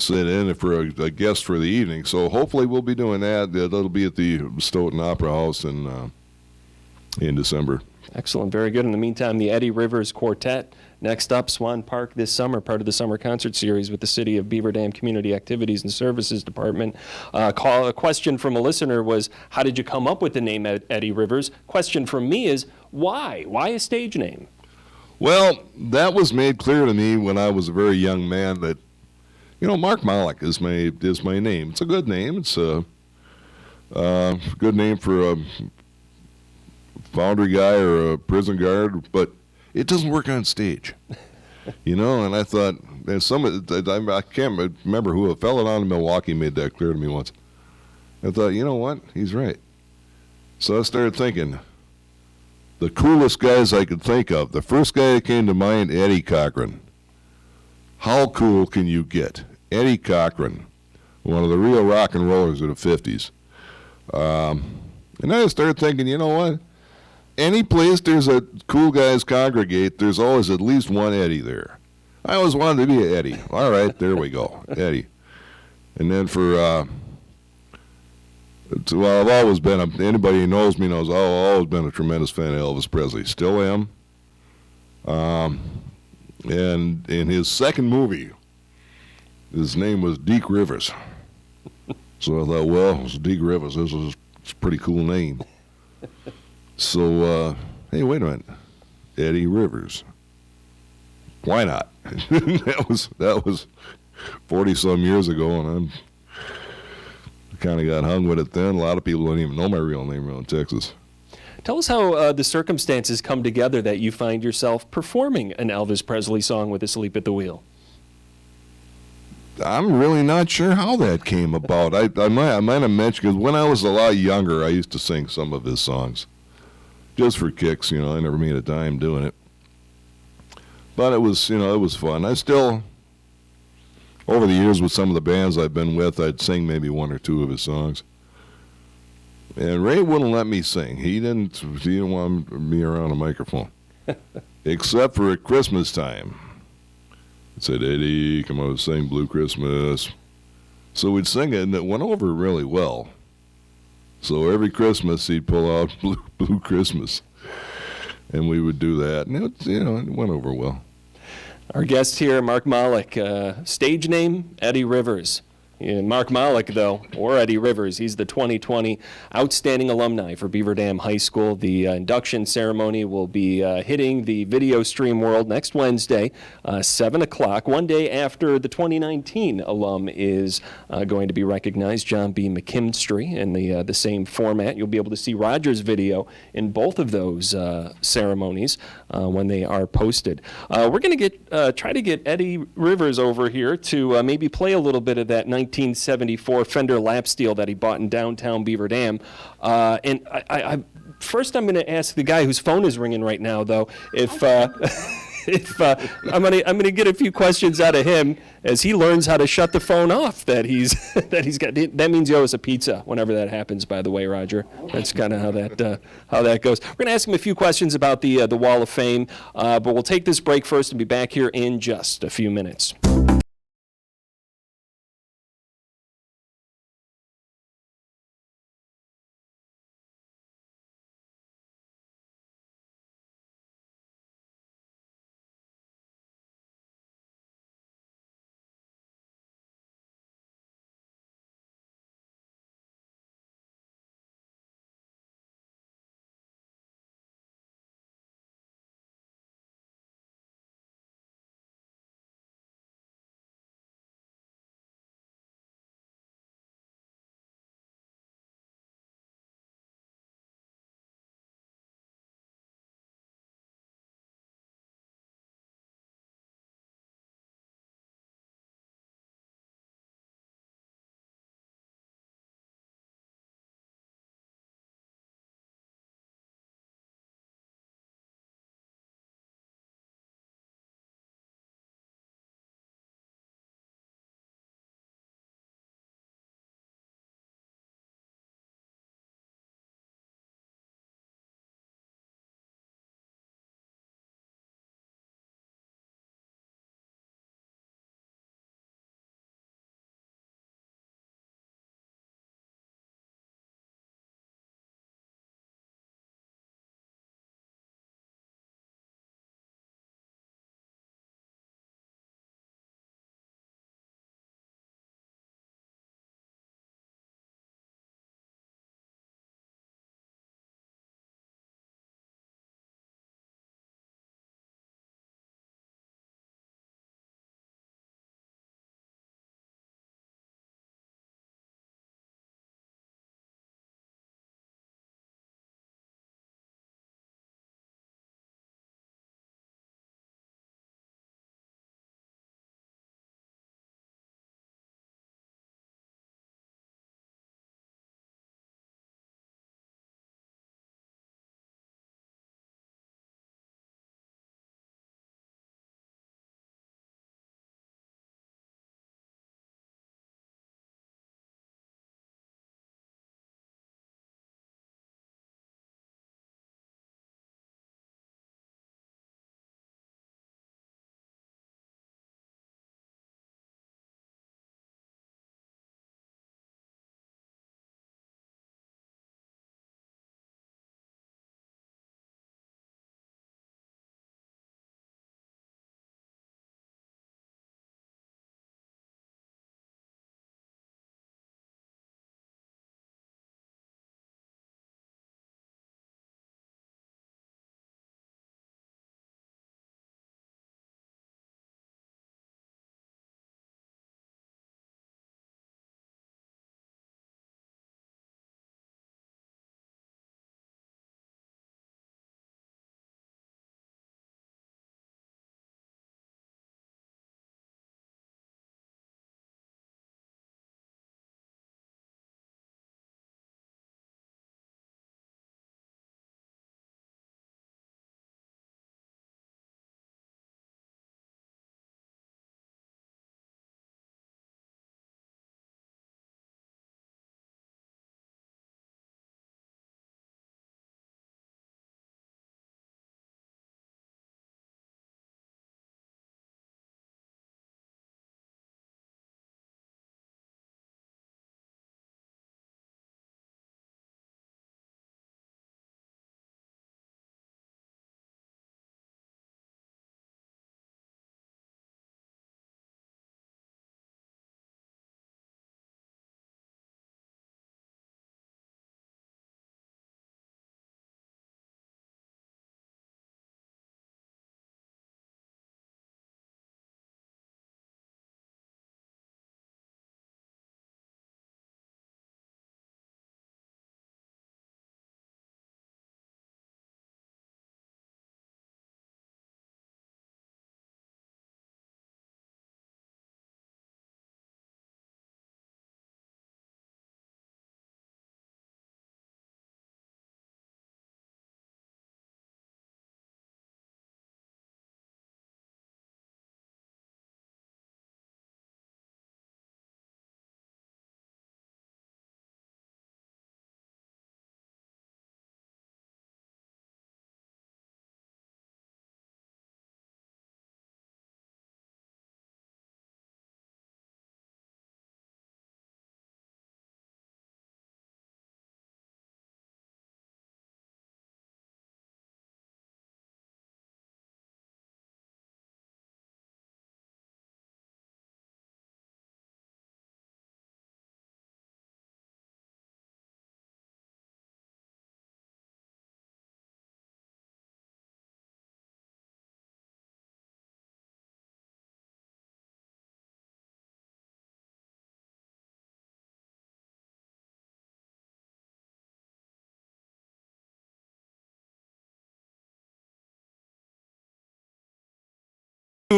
sit in for a guest for the evening. So hopefully we'll be doing that. That'll be at the Stoughton Opera House in December. Excellent. Very good. In the meantime, the Eddie Rivers Quartet. Next up, Swan Park this summer, part of the summer concert series with the City of Beaver Dam Community Activities and Services Department. A question from a listener was, how did you come up with the name Eddie Rivers? Question from me is, why? Why a stage name? Well, that was made clear to me when I was a very young man that, Mark Malak is my name. It's a good name. It's a good name for a foundry guy or a prison guard, but it doesn't work on stage, and I thought, and I can't remember who, a fellow down in Milwaukee made that clear to me once. I thought, you know what, he's right. So I started thinking, the coolest guys I could think of. The first guy that came to mind, Eddie Cochran. How cool can you get? Eddie Cochran, one of the real rock and rollers of the 50s. And I started thinking, you know what? Any place there's a cool guys congregate, there's always at least one Eddie there. I always wanted to be an Eddie. All right, there we go, Eddie. And then I've always been, anybody who knows me knows I've always been a tremendous fan of Elvis Presley. Still am. And in his second movie, his name was Deke Rivers. So I thought, well, it's Deke Rivers. It's a pretty cool name. So, hey, wait a minute. Eddie Rivers. Why not? That was 40-some years ago, and I kind of got hung with it then. A lot of people don't even know my real name around Texas. Tell us how the circumstances come together that you find yourself performing an Elvis Presley song with Asleep at the Wheel. I'm really not sure how that came about. I might have mentioned, because when I was a lot younger, I used to sing some of his songs. Just for kicks, I never made a dime doing it. But it was, it was fun. over the years with some of the bands I've been with, I'd sing maybe one or two of his songs. And Ray wouldn't let me sing. He didn't want me around a microphone. Except for at Christmas time. He said, Eddie, come on, sing Blue Christmas. So we'd sing it, and it went over really well. So every Christmas, he'd pull out Blue Christmas. And we would do that, and it went over well. Our guest here, Mark Malak, stage name, Eddie Rivers. Yeah, Mark Malak, though, or Eddie Rivers, he's the 2020 Outstanding Alumni for Beaver Dam High School. The induction ceremony will be hitting the video stream world next Wednesday, 7 o'clock, one day after the 2019 alum is going to be recognized, John B. McKinstry, in the same format. You'll be able to see Roger's video in both of those ceremonies when they are posted. We're going to try to get Eddie Rivers over here to maybe play a little bit of that 1974 Fender lap steel that he bought in downtown Beaver Dam. And first I'm going to ask the guy whose phone is ringing right now, though, if I'm going to get a few questions out of him as he learns how to shut the phone off that he's got. That means you owe us a pizza whenever that happens, by the way, Roger. That's kind of how that goes. We're going to ask him a few questions about the Wall of Fame, but we'll take this break first and be back here in just a few minutes.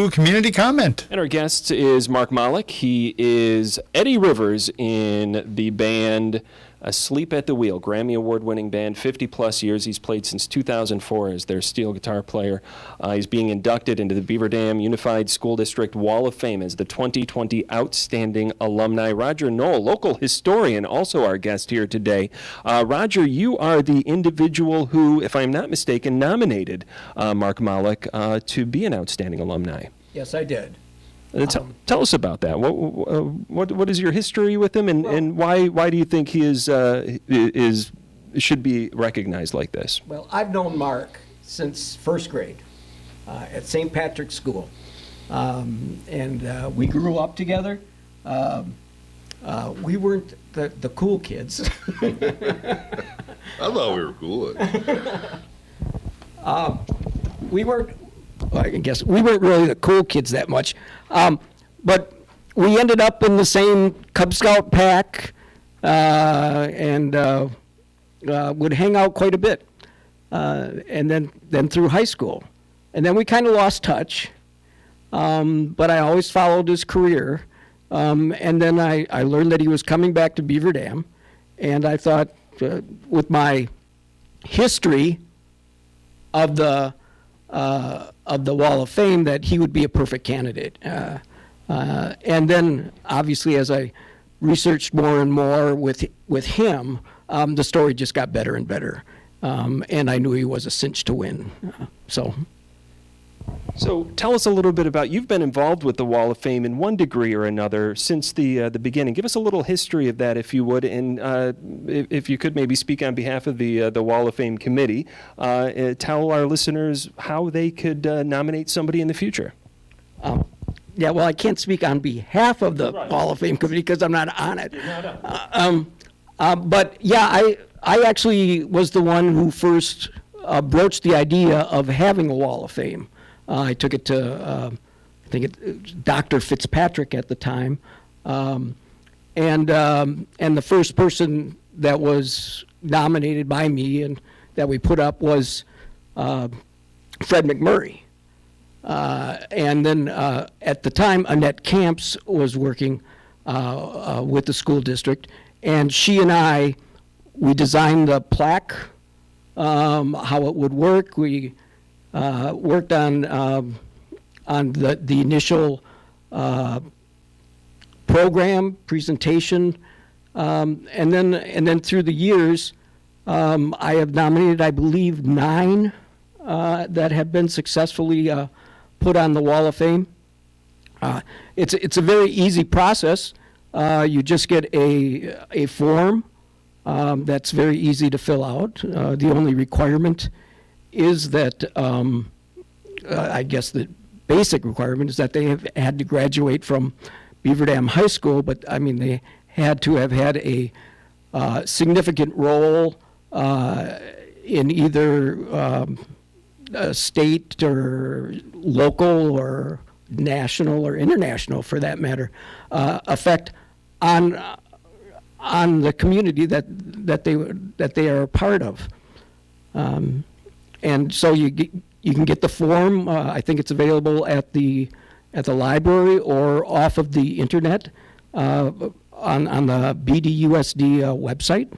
to community comment. And our guest is Mark Malak. He is Eddie Rivers in the band Asleep at the Wheel, Grammy Award-winning band, 50-plus years. He's played since 2004 as their steel guitar player. He's being inducted into the Beaver Dam Unified School District Wall of Fame as the 2020 Outstanding Alumni. Roger Knoll, local historian, also our guest here today. Roger, you are the individual who, if I'm not mistaken, nominated Mark Malak to be an Outstanding Alumni. Yes, I did. Tell us about that. What is your history with him, and why do you think he should be recognized like this? Well, I've known Mark since first grade at St. Patrick's School, and we grew up together. We weren't the cool kids. I thought we were cool. We weren't. I guess we weren't really the cool kids that much, but we ended up in the same Cub Scout pack and would hang out quite a bit, and then through high school, and then we kind of lost touch. But I always followed his career, and then I learned that he was coming back to Beaver Dam, and I thought, with my history of the Wall of Fame, that he would be a perfect candidate. And then, obviously, as I researched more and more with him, the story just got better and better. And I knew he was a cinch to win. So tell us a little bit about, you've been involved with the Wall of Fame in one degree or another since the beginning. Give us a little history of that, if you would, and if you could maybe speak on behalf of the Wall of Fame committee. Tell our listeners how they could nominate somebody in the future. Yeah, well, I can't speak on behalf of the Wall of Fame committee because I'm not on it. But yeah, I actually was the one who first broached the idea of having a Wall of Fame. I took it to, I think it Dr. Fitzpatrick at the time, and the first person that was nominated by me and that we put up was Fred McMurray. And then at the time, Annette Camps was working with the school district, and she and we designed the plaque, how it would work. We worked on the initial program presentation, and then through the years, I have nominated, I believe, 9 that have been successfully put on the Wall of Fame. It's a very easy process. You just get a form that's very easy to fill out. The only requirement is that, I guess the basic requirement is that they have had to graduate from Beaver Dam High School, but I mean, they had to have had a significant role in either state or local or national or international, for that matter, effect on the community that they are a part of. And so you can get the form. I think it's available at the library or off of the internet on the BDUSD website.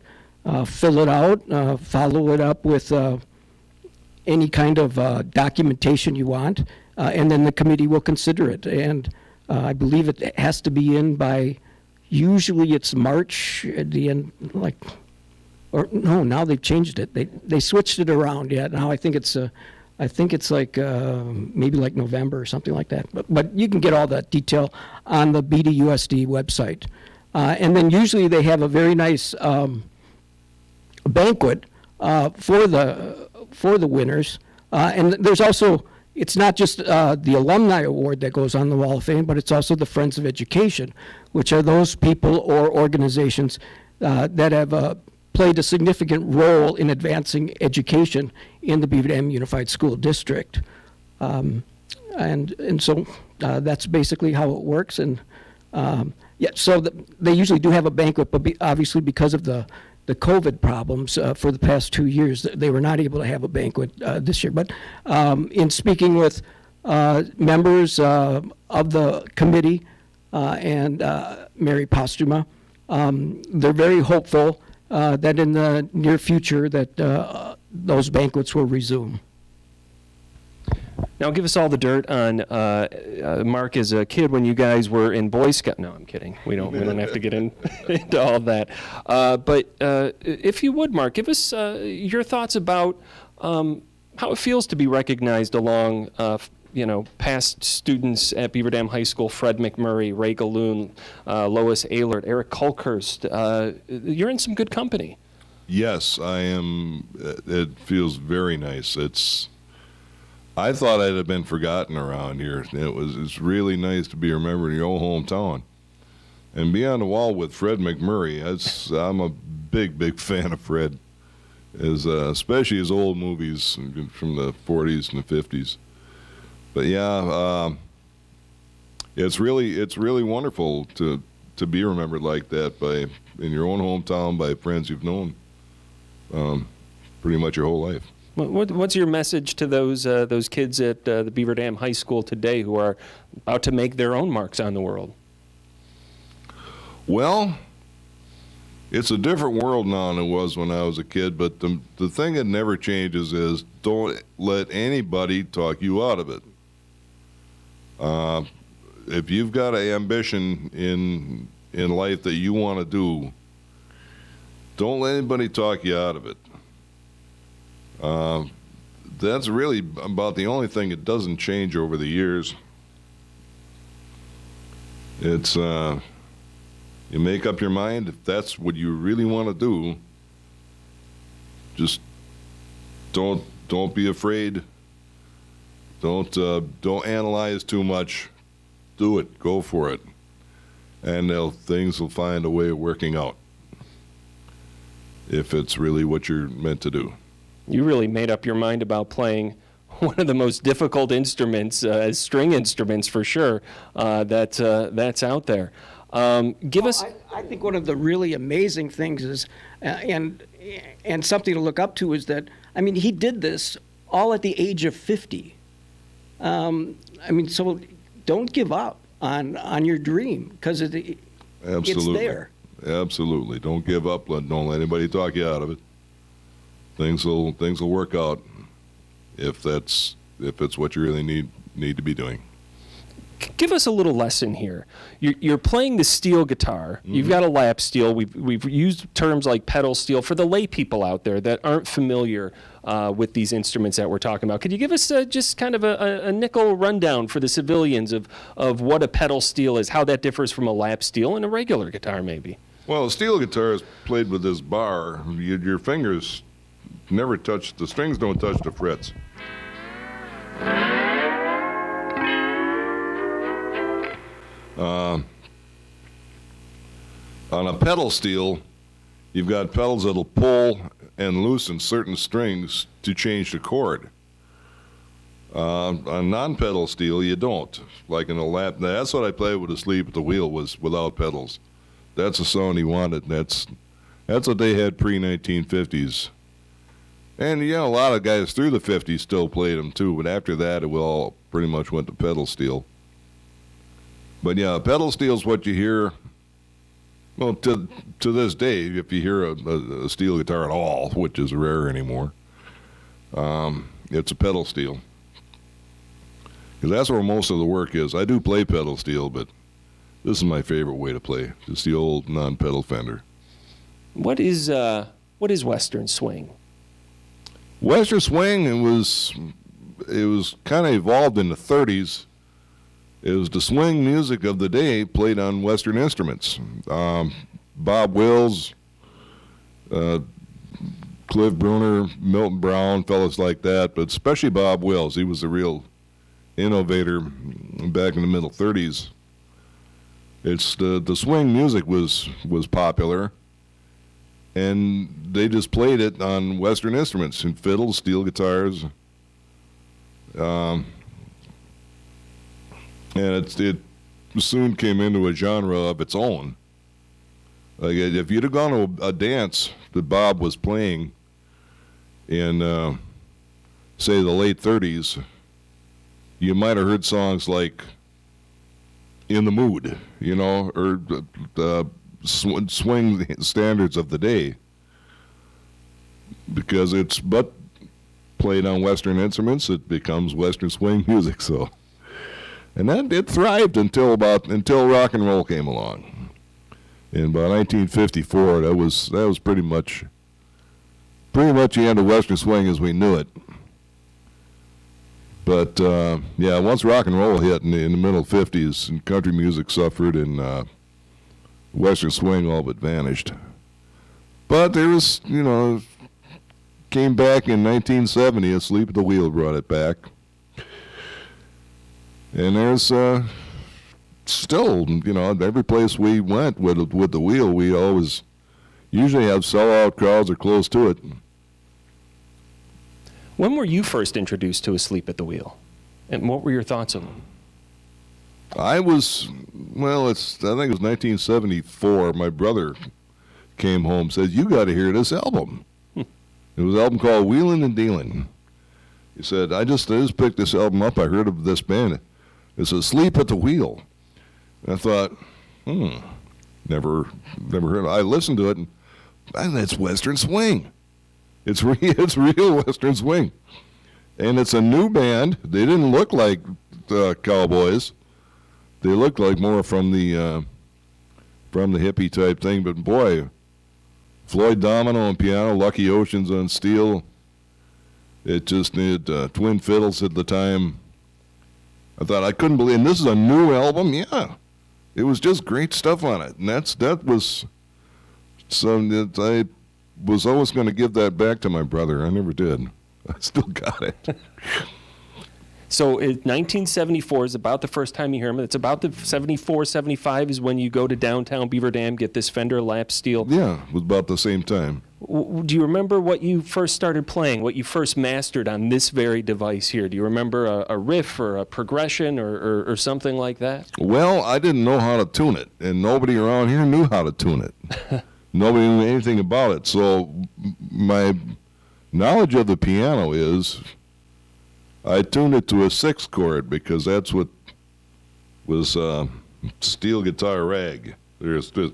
Fill it out. Follow it up with any kind of documentation you want, and then the committee will consider it. And I believe it has to be in by, usually it's March at the end, or no, now they've changed it. They switched it around. Yeah, now I think it's like maybe like November or something like that. But you can get all that detail on the BDUSD website. And then usually they have a very nice banquet for the winners. And there's also, it's not just the Alumni Award that goes on the Wall of Fame, but it's also the Friends of Education, which are those people or organizations that have played a significant role in advancing education in the Beaver Dam Unified School District. And so that's basically how it works. And yeah, so they usually do have a banquet, but obviously because of the COVID problems for the past 2 years, they were not able to have a banquet this year. But in speaking with members of the committee and Mary Postuma. They're very hopeful that in the near future that those banquets will resume. Now, give us all the dirt on Mark as a kid when you guys were in Boy Scout. No, I'm kidding. We don't have to get into all that. But if you would, Mark, give us your thoughts about how it feels to be recognized along, past students at Beaver Dam High School: Fred McMurray, Ray Galloon, Lois Ehlert, Eric Kulkhurst. You're in some good company. Yes, I am. It feels very nice. I thought I'd have been forgotten around here. It's really nice to be remembered in your own hometown. And be on the wall with Fred McMurray. I'm a big fan of Fred, especially his old movies from the 40s and the 50s. But yeah, it's really wonderful to be remembered like that in your own hometown by friends you've known pretty much your whole life. What's your message to those kids at the Beaver Dam High School today who are about to make their own marks on the world? Well, it's a different world now than it was when I was a kid, but the thing that never changes is don't let anybody talk you out of it. If you've got an ambition in life that you want to do, don't let anybody talk you out of it. That's really about the only thing that doesn't change over the years. It's you make up your mind if that's what you really want to do. Just don't be afraid. Don't analyze too much. Do it. Go for it, and things will find a way of working out. If it's really what you're meant to do. You really made up your mind about playing one of the most difficult instruments, string instruments for sure, that's out there. Give us. I think one of the really amazing things is, and something to look up to is that, he did this all at the age of 50. So don't give up on your dream, because it's there. Absolutely. Don't give up. Don't let anybody talk you out of it. Things will work out if it's what you really need to be doing. Give us a little lesson here. You're playing the steel guitar. Mm-hmm. You've got a lap steel. We've used terms like pedal steel for the lay people out there that aren't familiar with these instruments that we're talking about. Could you give us just kind of a nickel rundown for the civilians of what a pedal steel is, how that differs from a lap steel and a regular guitar maybe? Well, a steel guitar is played with this bar. Your fingers never touch, the strings don't touch the frets. On a pedal steel, you've got pedals that'll pull and loosen certain strings to change the chord. On non-pedal steel, you don't. Like in a lap, that's what I played with asleep at the wheel, was without pedals. That's the sound he wanted. That's what they had pre-1950s. And, a lot of guys through the 50s still played them too, but after that, it all pretty much went to pedal steel. But yeah, pedal steel is what you hear. Well, to this day, if you hear a steel guitar at all, which is rare anymore, it's a pedal steel. Because that's where most of the work is. I do play pedal steel, but this is my favorite way to play. It's the old non-pedal Fender. What is Western swing? Western swing, it was kind of evolved in the 30s. It was the swing music of the day played on Western instruments. Bob Wills, Cliff Bruner, Milton Brown, fellas like that, but especially Bob Wills. He was a real innovator back in the middle 30s. It's the swing music was popular, and they just played it on Western instruments, and fiddles, steel guitars. And it soon came into a genre of its own. Like if you'd have gone to a dance that Bob was playing in, say, the late 30s, you might have heard songs like In the Mood, you know, or the swing standards of the day, because it's but played on Western instruments, it becomes Western swing music. So, and that it thrived until rock and roll came along. In about 1954, that was pretty much the end of Western swing as we knew it. But yeah, once rock and roll hit in the middle 50s, and country music suffered, and Western swing all but vanished. But there was, you know, came back in 1970. Asleep at the Wheel brought it back, and there's still, you know, every place we went with the Wheel, we always usually have sellout crowds or close to it. When were you first introduced to Asleep at the Wheel? And what were your thoughts on them? I think it was 1974. My brother came home, said, "You got to hear this album." It was an album called Wheelin' and Dealin'. He said, I just picked this album up. I heard of this band. It's Asleep at the Wheel. And I thought, never heard of it. I listened to it, and that's Western swing. It's real Western swing. And it's a new band. They didn't look like cowboys. They looked like more from the hippie type thing. But boy, Floyd Domino on piano, Lucky Oceans on steel. It just needed twin fiddles at the time. I thought, I couldn't believe, and this is a new album? Yeah. It was just great stuff on it. And that was something that I was always going to give that back to my brother. I never did. I still got it. So 1974 is about the first time you hear them. It's about the 74, 75 is when you go to downtown Beaver Dam, get this Fender lap steel. Yeah, it was about the same time. Do you remember what you first started playing, what you first mastered on this very device here? Do you remember a riff or a progression or something like that? Well, I didn't know how to tune it, and nobody around here knew how to tune it. Nobody knew anything about it. So my knowledge of the piano is I tuned it to a 6 chord because that's what was steel guitar rag. There's this.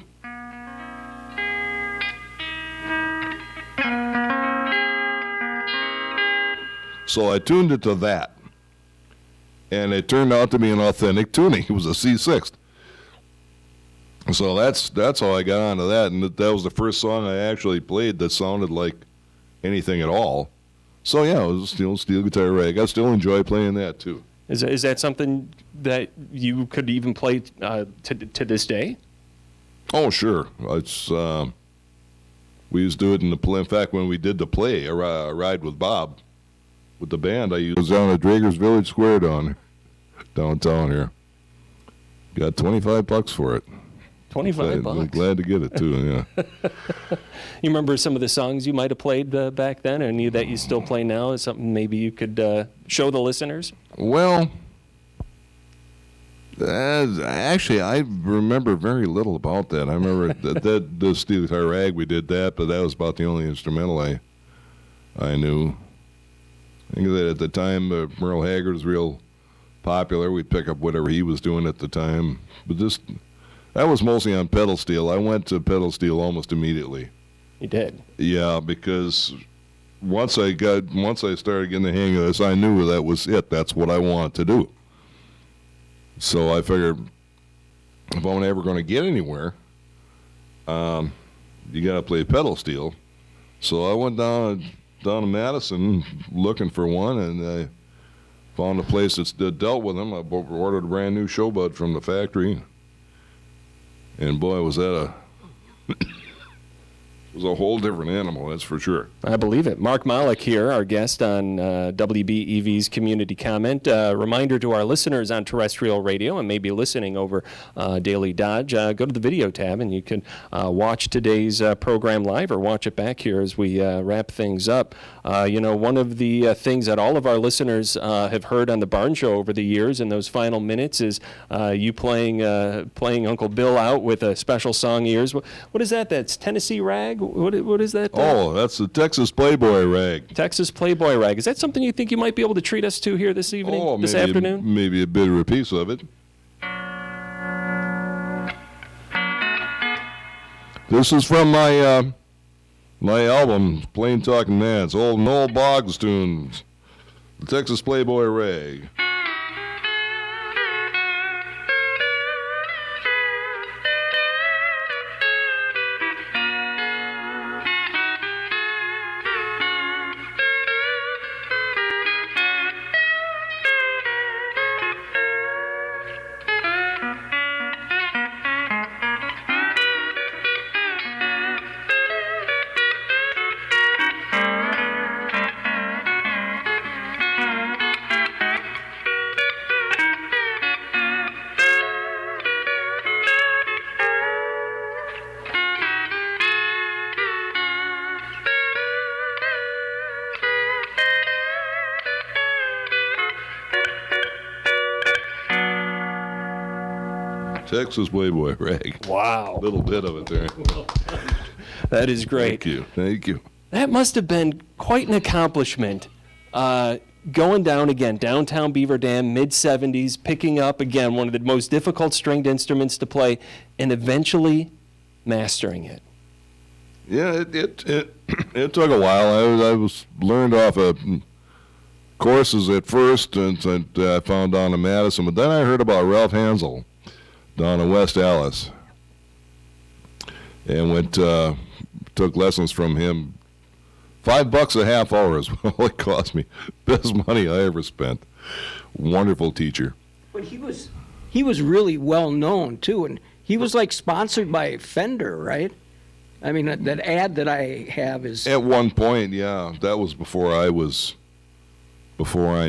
So I tuned it to that, and it turned out to be an authentic tuning. It was a C6. So that's how I got onto that, and that was the first song I actually played that sounded like anything at all. So yeah, it was steel guitar rag. I still enjoy playing that too. Is that something that you could even play to this day? Oh sure, it's we used to do it in the play. In fact, when we did the play, a ride with Bob, with the band, I was down at Drager's Village Square downtown here. Got $25 for it. $25. I'm glad to get it too. Yeah. You remember some of the songs you might have played back then, and that you still play now? Is something maybe you could show the listeners? Well, actually, I remember very little about that. I remember the steel guitar rag, we did that, but that was about the only instrumental I knew. I think that at the time, Merle Haggard was real popular. We'd pick up whatever he was doing at the time. But that was mostly on pedal steel. I went to pedal steel almost immediately. You did? Yeah, because once I started getting the hang of this, I knew that was it. That's what I wanted to do. So I figured if I'm ever going to get anywhere, you got to play pedal steel. So I went down to Madison looking for one, and I found a place that dealt with them. I ordered a brand new Showbud from the factory, and boy, was that it was a whole different animal, that's for sure. I believe it. Mark Malak here, our guest on WBEV's Community Comment. Reminder to our listeners on terrestrial radio and maybe listening over Daily Dodge, go to the video tab and you can watch today's program live or watch it back here as we wrap things up. One of the things that all of our listeners have heard on the Barn Show over the years in those final minutes is you playing Uncle Bill out with a special song ears. What is that? That's Tennessee Rags? What is that? Oh, that's the Texas Playboy rag. Texas Playboy rag. Is that something you think you might be able to treat us to here this evening, this afternoon? Maybe a bit of a piece of it. This is from my my album, Plain Talking Man's old Noel Boggs tunes, the Texas Playboy rag. Texas Playboy rag. Wow. A little bit of it there. That is great. Thank you. Thank you. That must have been quite an accomplishment. Going down again, downtown Beaver Dam, mid-'70s, picking up, again, one of the most difficult stringed instruments to play, and eventually mastering it. Yeah, it took a while. I was learned off of courses at first, and I found down in Madison, but then I heard about Ralph Hansel down in West Allis, and took lessons from him. $5 a half hour is all it cost me. Best money I ever spent. Wonderful teacher. But he was really well known too, and he was like sponsored by Fender, right? I mean, that ad that I have is At one point, yeah, that was before I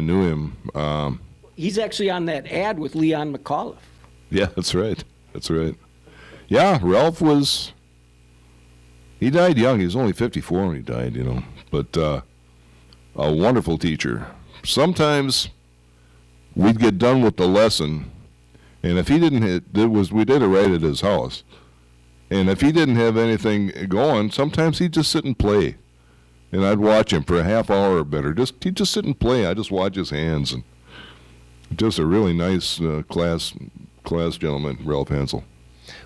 knew him. he's actually on that ad with Leon McAuliffe. Yeah, that's right. That's right. Yeah, Ralph he died young. He was only 54 when he died, you know. But a wonderful teacher. Sometimes we'd get done with the lesson, and if he didn't we did it right at his house. And if he didn't have anything going, sometimes he'd just sit and play. And I'd watch him for a half hour or better. He'd just sit and play. I'd just watch his hands. And just a really nice class gentleman, Ralph Hansel.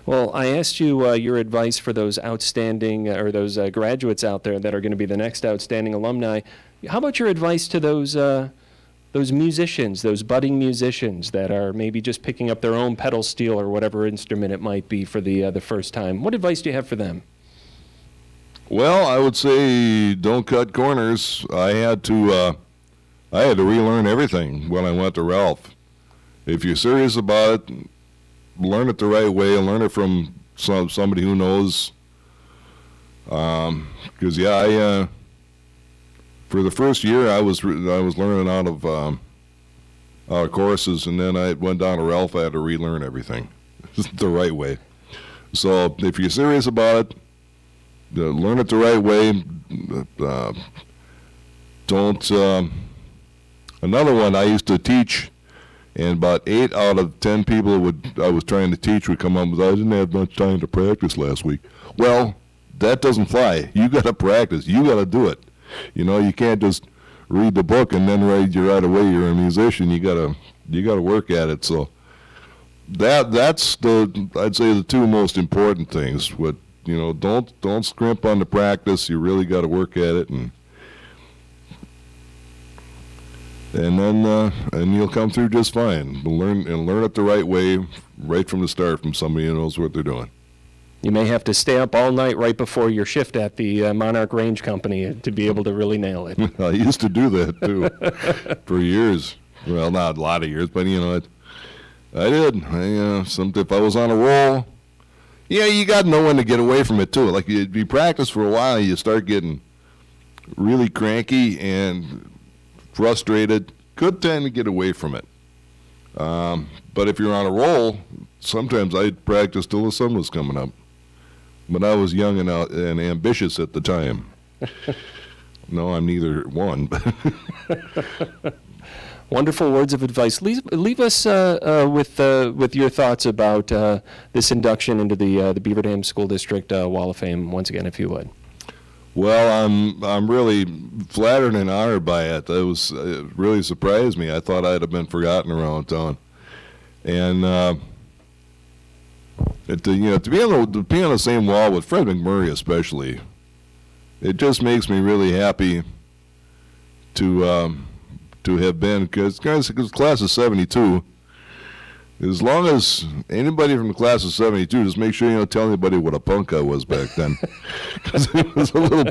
Well, I asked you your advice for those outstanding or those graduates out there that are going to be the next outstanding alumni. How about your advice to those musicians, those budding musicians that are maybe just picking up their own pedal steel or whatever instrument it might be for the first time? What advice do you have for them? Well, I would say don't cut corners. I had to relearn everything when I went to Ralph. If you're serious about it, learn it the right way and learn it from somebody who knows. Because for the first year I was learning out of courses, and then I went down to Ralph. I had to relearn everything the right way. So if you're serious about it, learn it the right way. Don't. Another one I used to teach. And about 8 out of 10 people I was trying to teach would come up with, I didn't have much time to practice last week. Well, that doesn't fly. You got to practice. You got to do it. You know, you can't just read the book and then right away you're a musician. You got to work at it. So that's I'd say the two most important things. But you know, don't scrimp on the practice. You really got to work at it, and then you'll come through just fine. Learn it the right way, right from the start, from somebody who knows what they're doing. You may have to stay up all night right before your shift at the Monarch Range Company to be able to really nail it. I used to do that too for years. Well, not a lot of years, but you know, I did. If I was on a roll, yeah, you got to know when to get away from it too. Like you practice for a while, you start getting really cranky and frustrated. Good time to get away from it. But if you're on a roll, sometimes I'd practice till the sun was coming up. But I was young and ambitious at the time. No, I'm neither one. Wonderful words of advice. Leave us with your thoughts about this induction into the Beaver Dam School District Wall of Fame once again, if you would. Well, I'm really flattered and honored by it. It really surprised me. I thought I'd have been forgotten around town, and to be on the same wall with Fred McMurray especially, it just makes me really happy to have been, because class of '72. As long as anybody from the class of '72, just make sure you don't tell anybody what a punk I was back then, because it was a little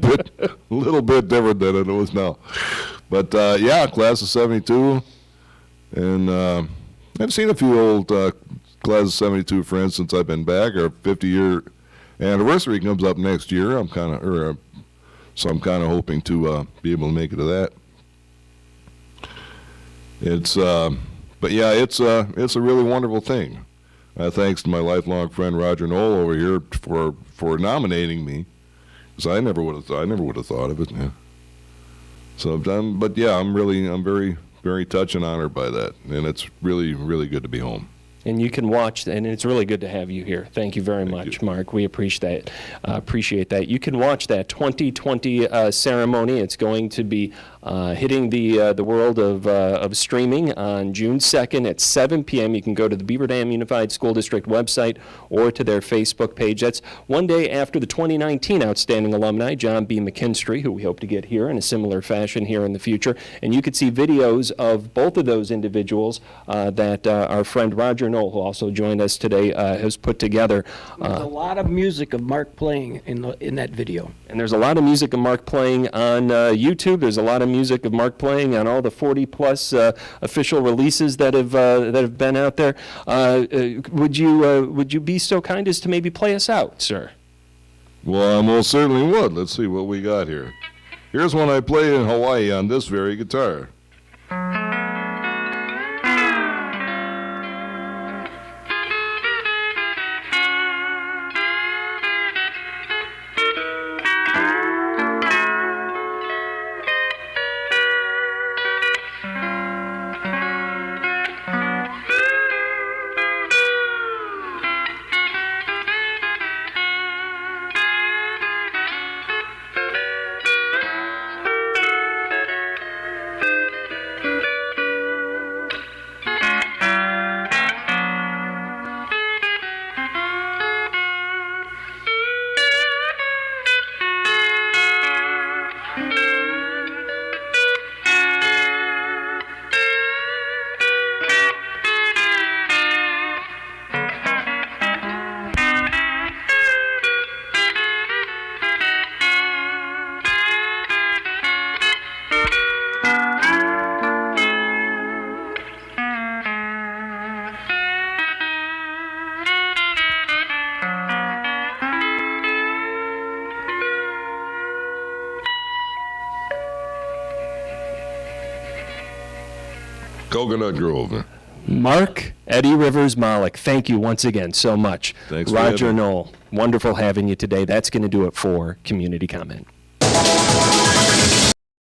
bit different than it is now. But yeah, class of '72, and I've seen a few old class of '72 friends since I've been back. Our 50-year anniversary comes up next year. So I'm kind of hoping to be able to make it to that. But yeah, it's a really wonderful thing. Thanks to my lifelong friend Roger Knoll over here for nominating me, because I never would have thought of it. Yeah. So but yeah, I'm very, very touched and honored by that, and it's really, really good to be home. And you can watch, and it's really good to have you here. Thank you very much, Mark. We appreciate that. You can watch that 2020 ceremony. It's going to be hitting the world of streaming on June 2nd at 7 p.m. You can go to the Beaver Dam Unified School District website or to their Facebook page. That's one day after the 2019 Outstanding Alumni, John B. McKinstry, who we hope to get here in a similar fashion here in the future. And you could see videos of both of those individuals that our friend Roger Knoll, who also joined us today, has put together. There's a lot of music of Mark playing in that video. And there's a lot of music of Mark playing on YouTube. There's a lot of music of Mark playing on all the 40-plus official releases that have been out there. Would you be so kind as to maybe play us out, sir? Well, I most certainly would. Let's see what we got here. Here's one I played in Hawaii on this very guitar. Coconut Grove. Mark, Eddie Rivers, Malak, thank you once again so much. Thanks for Roger having me. Knoll, wonderful having you today. That's going to do it for Community Comment.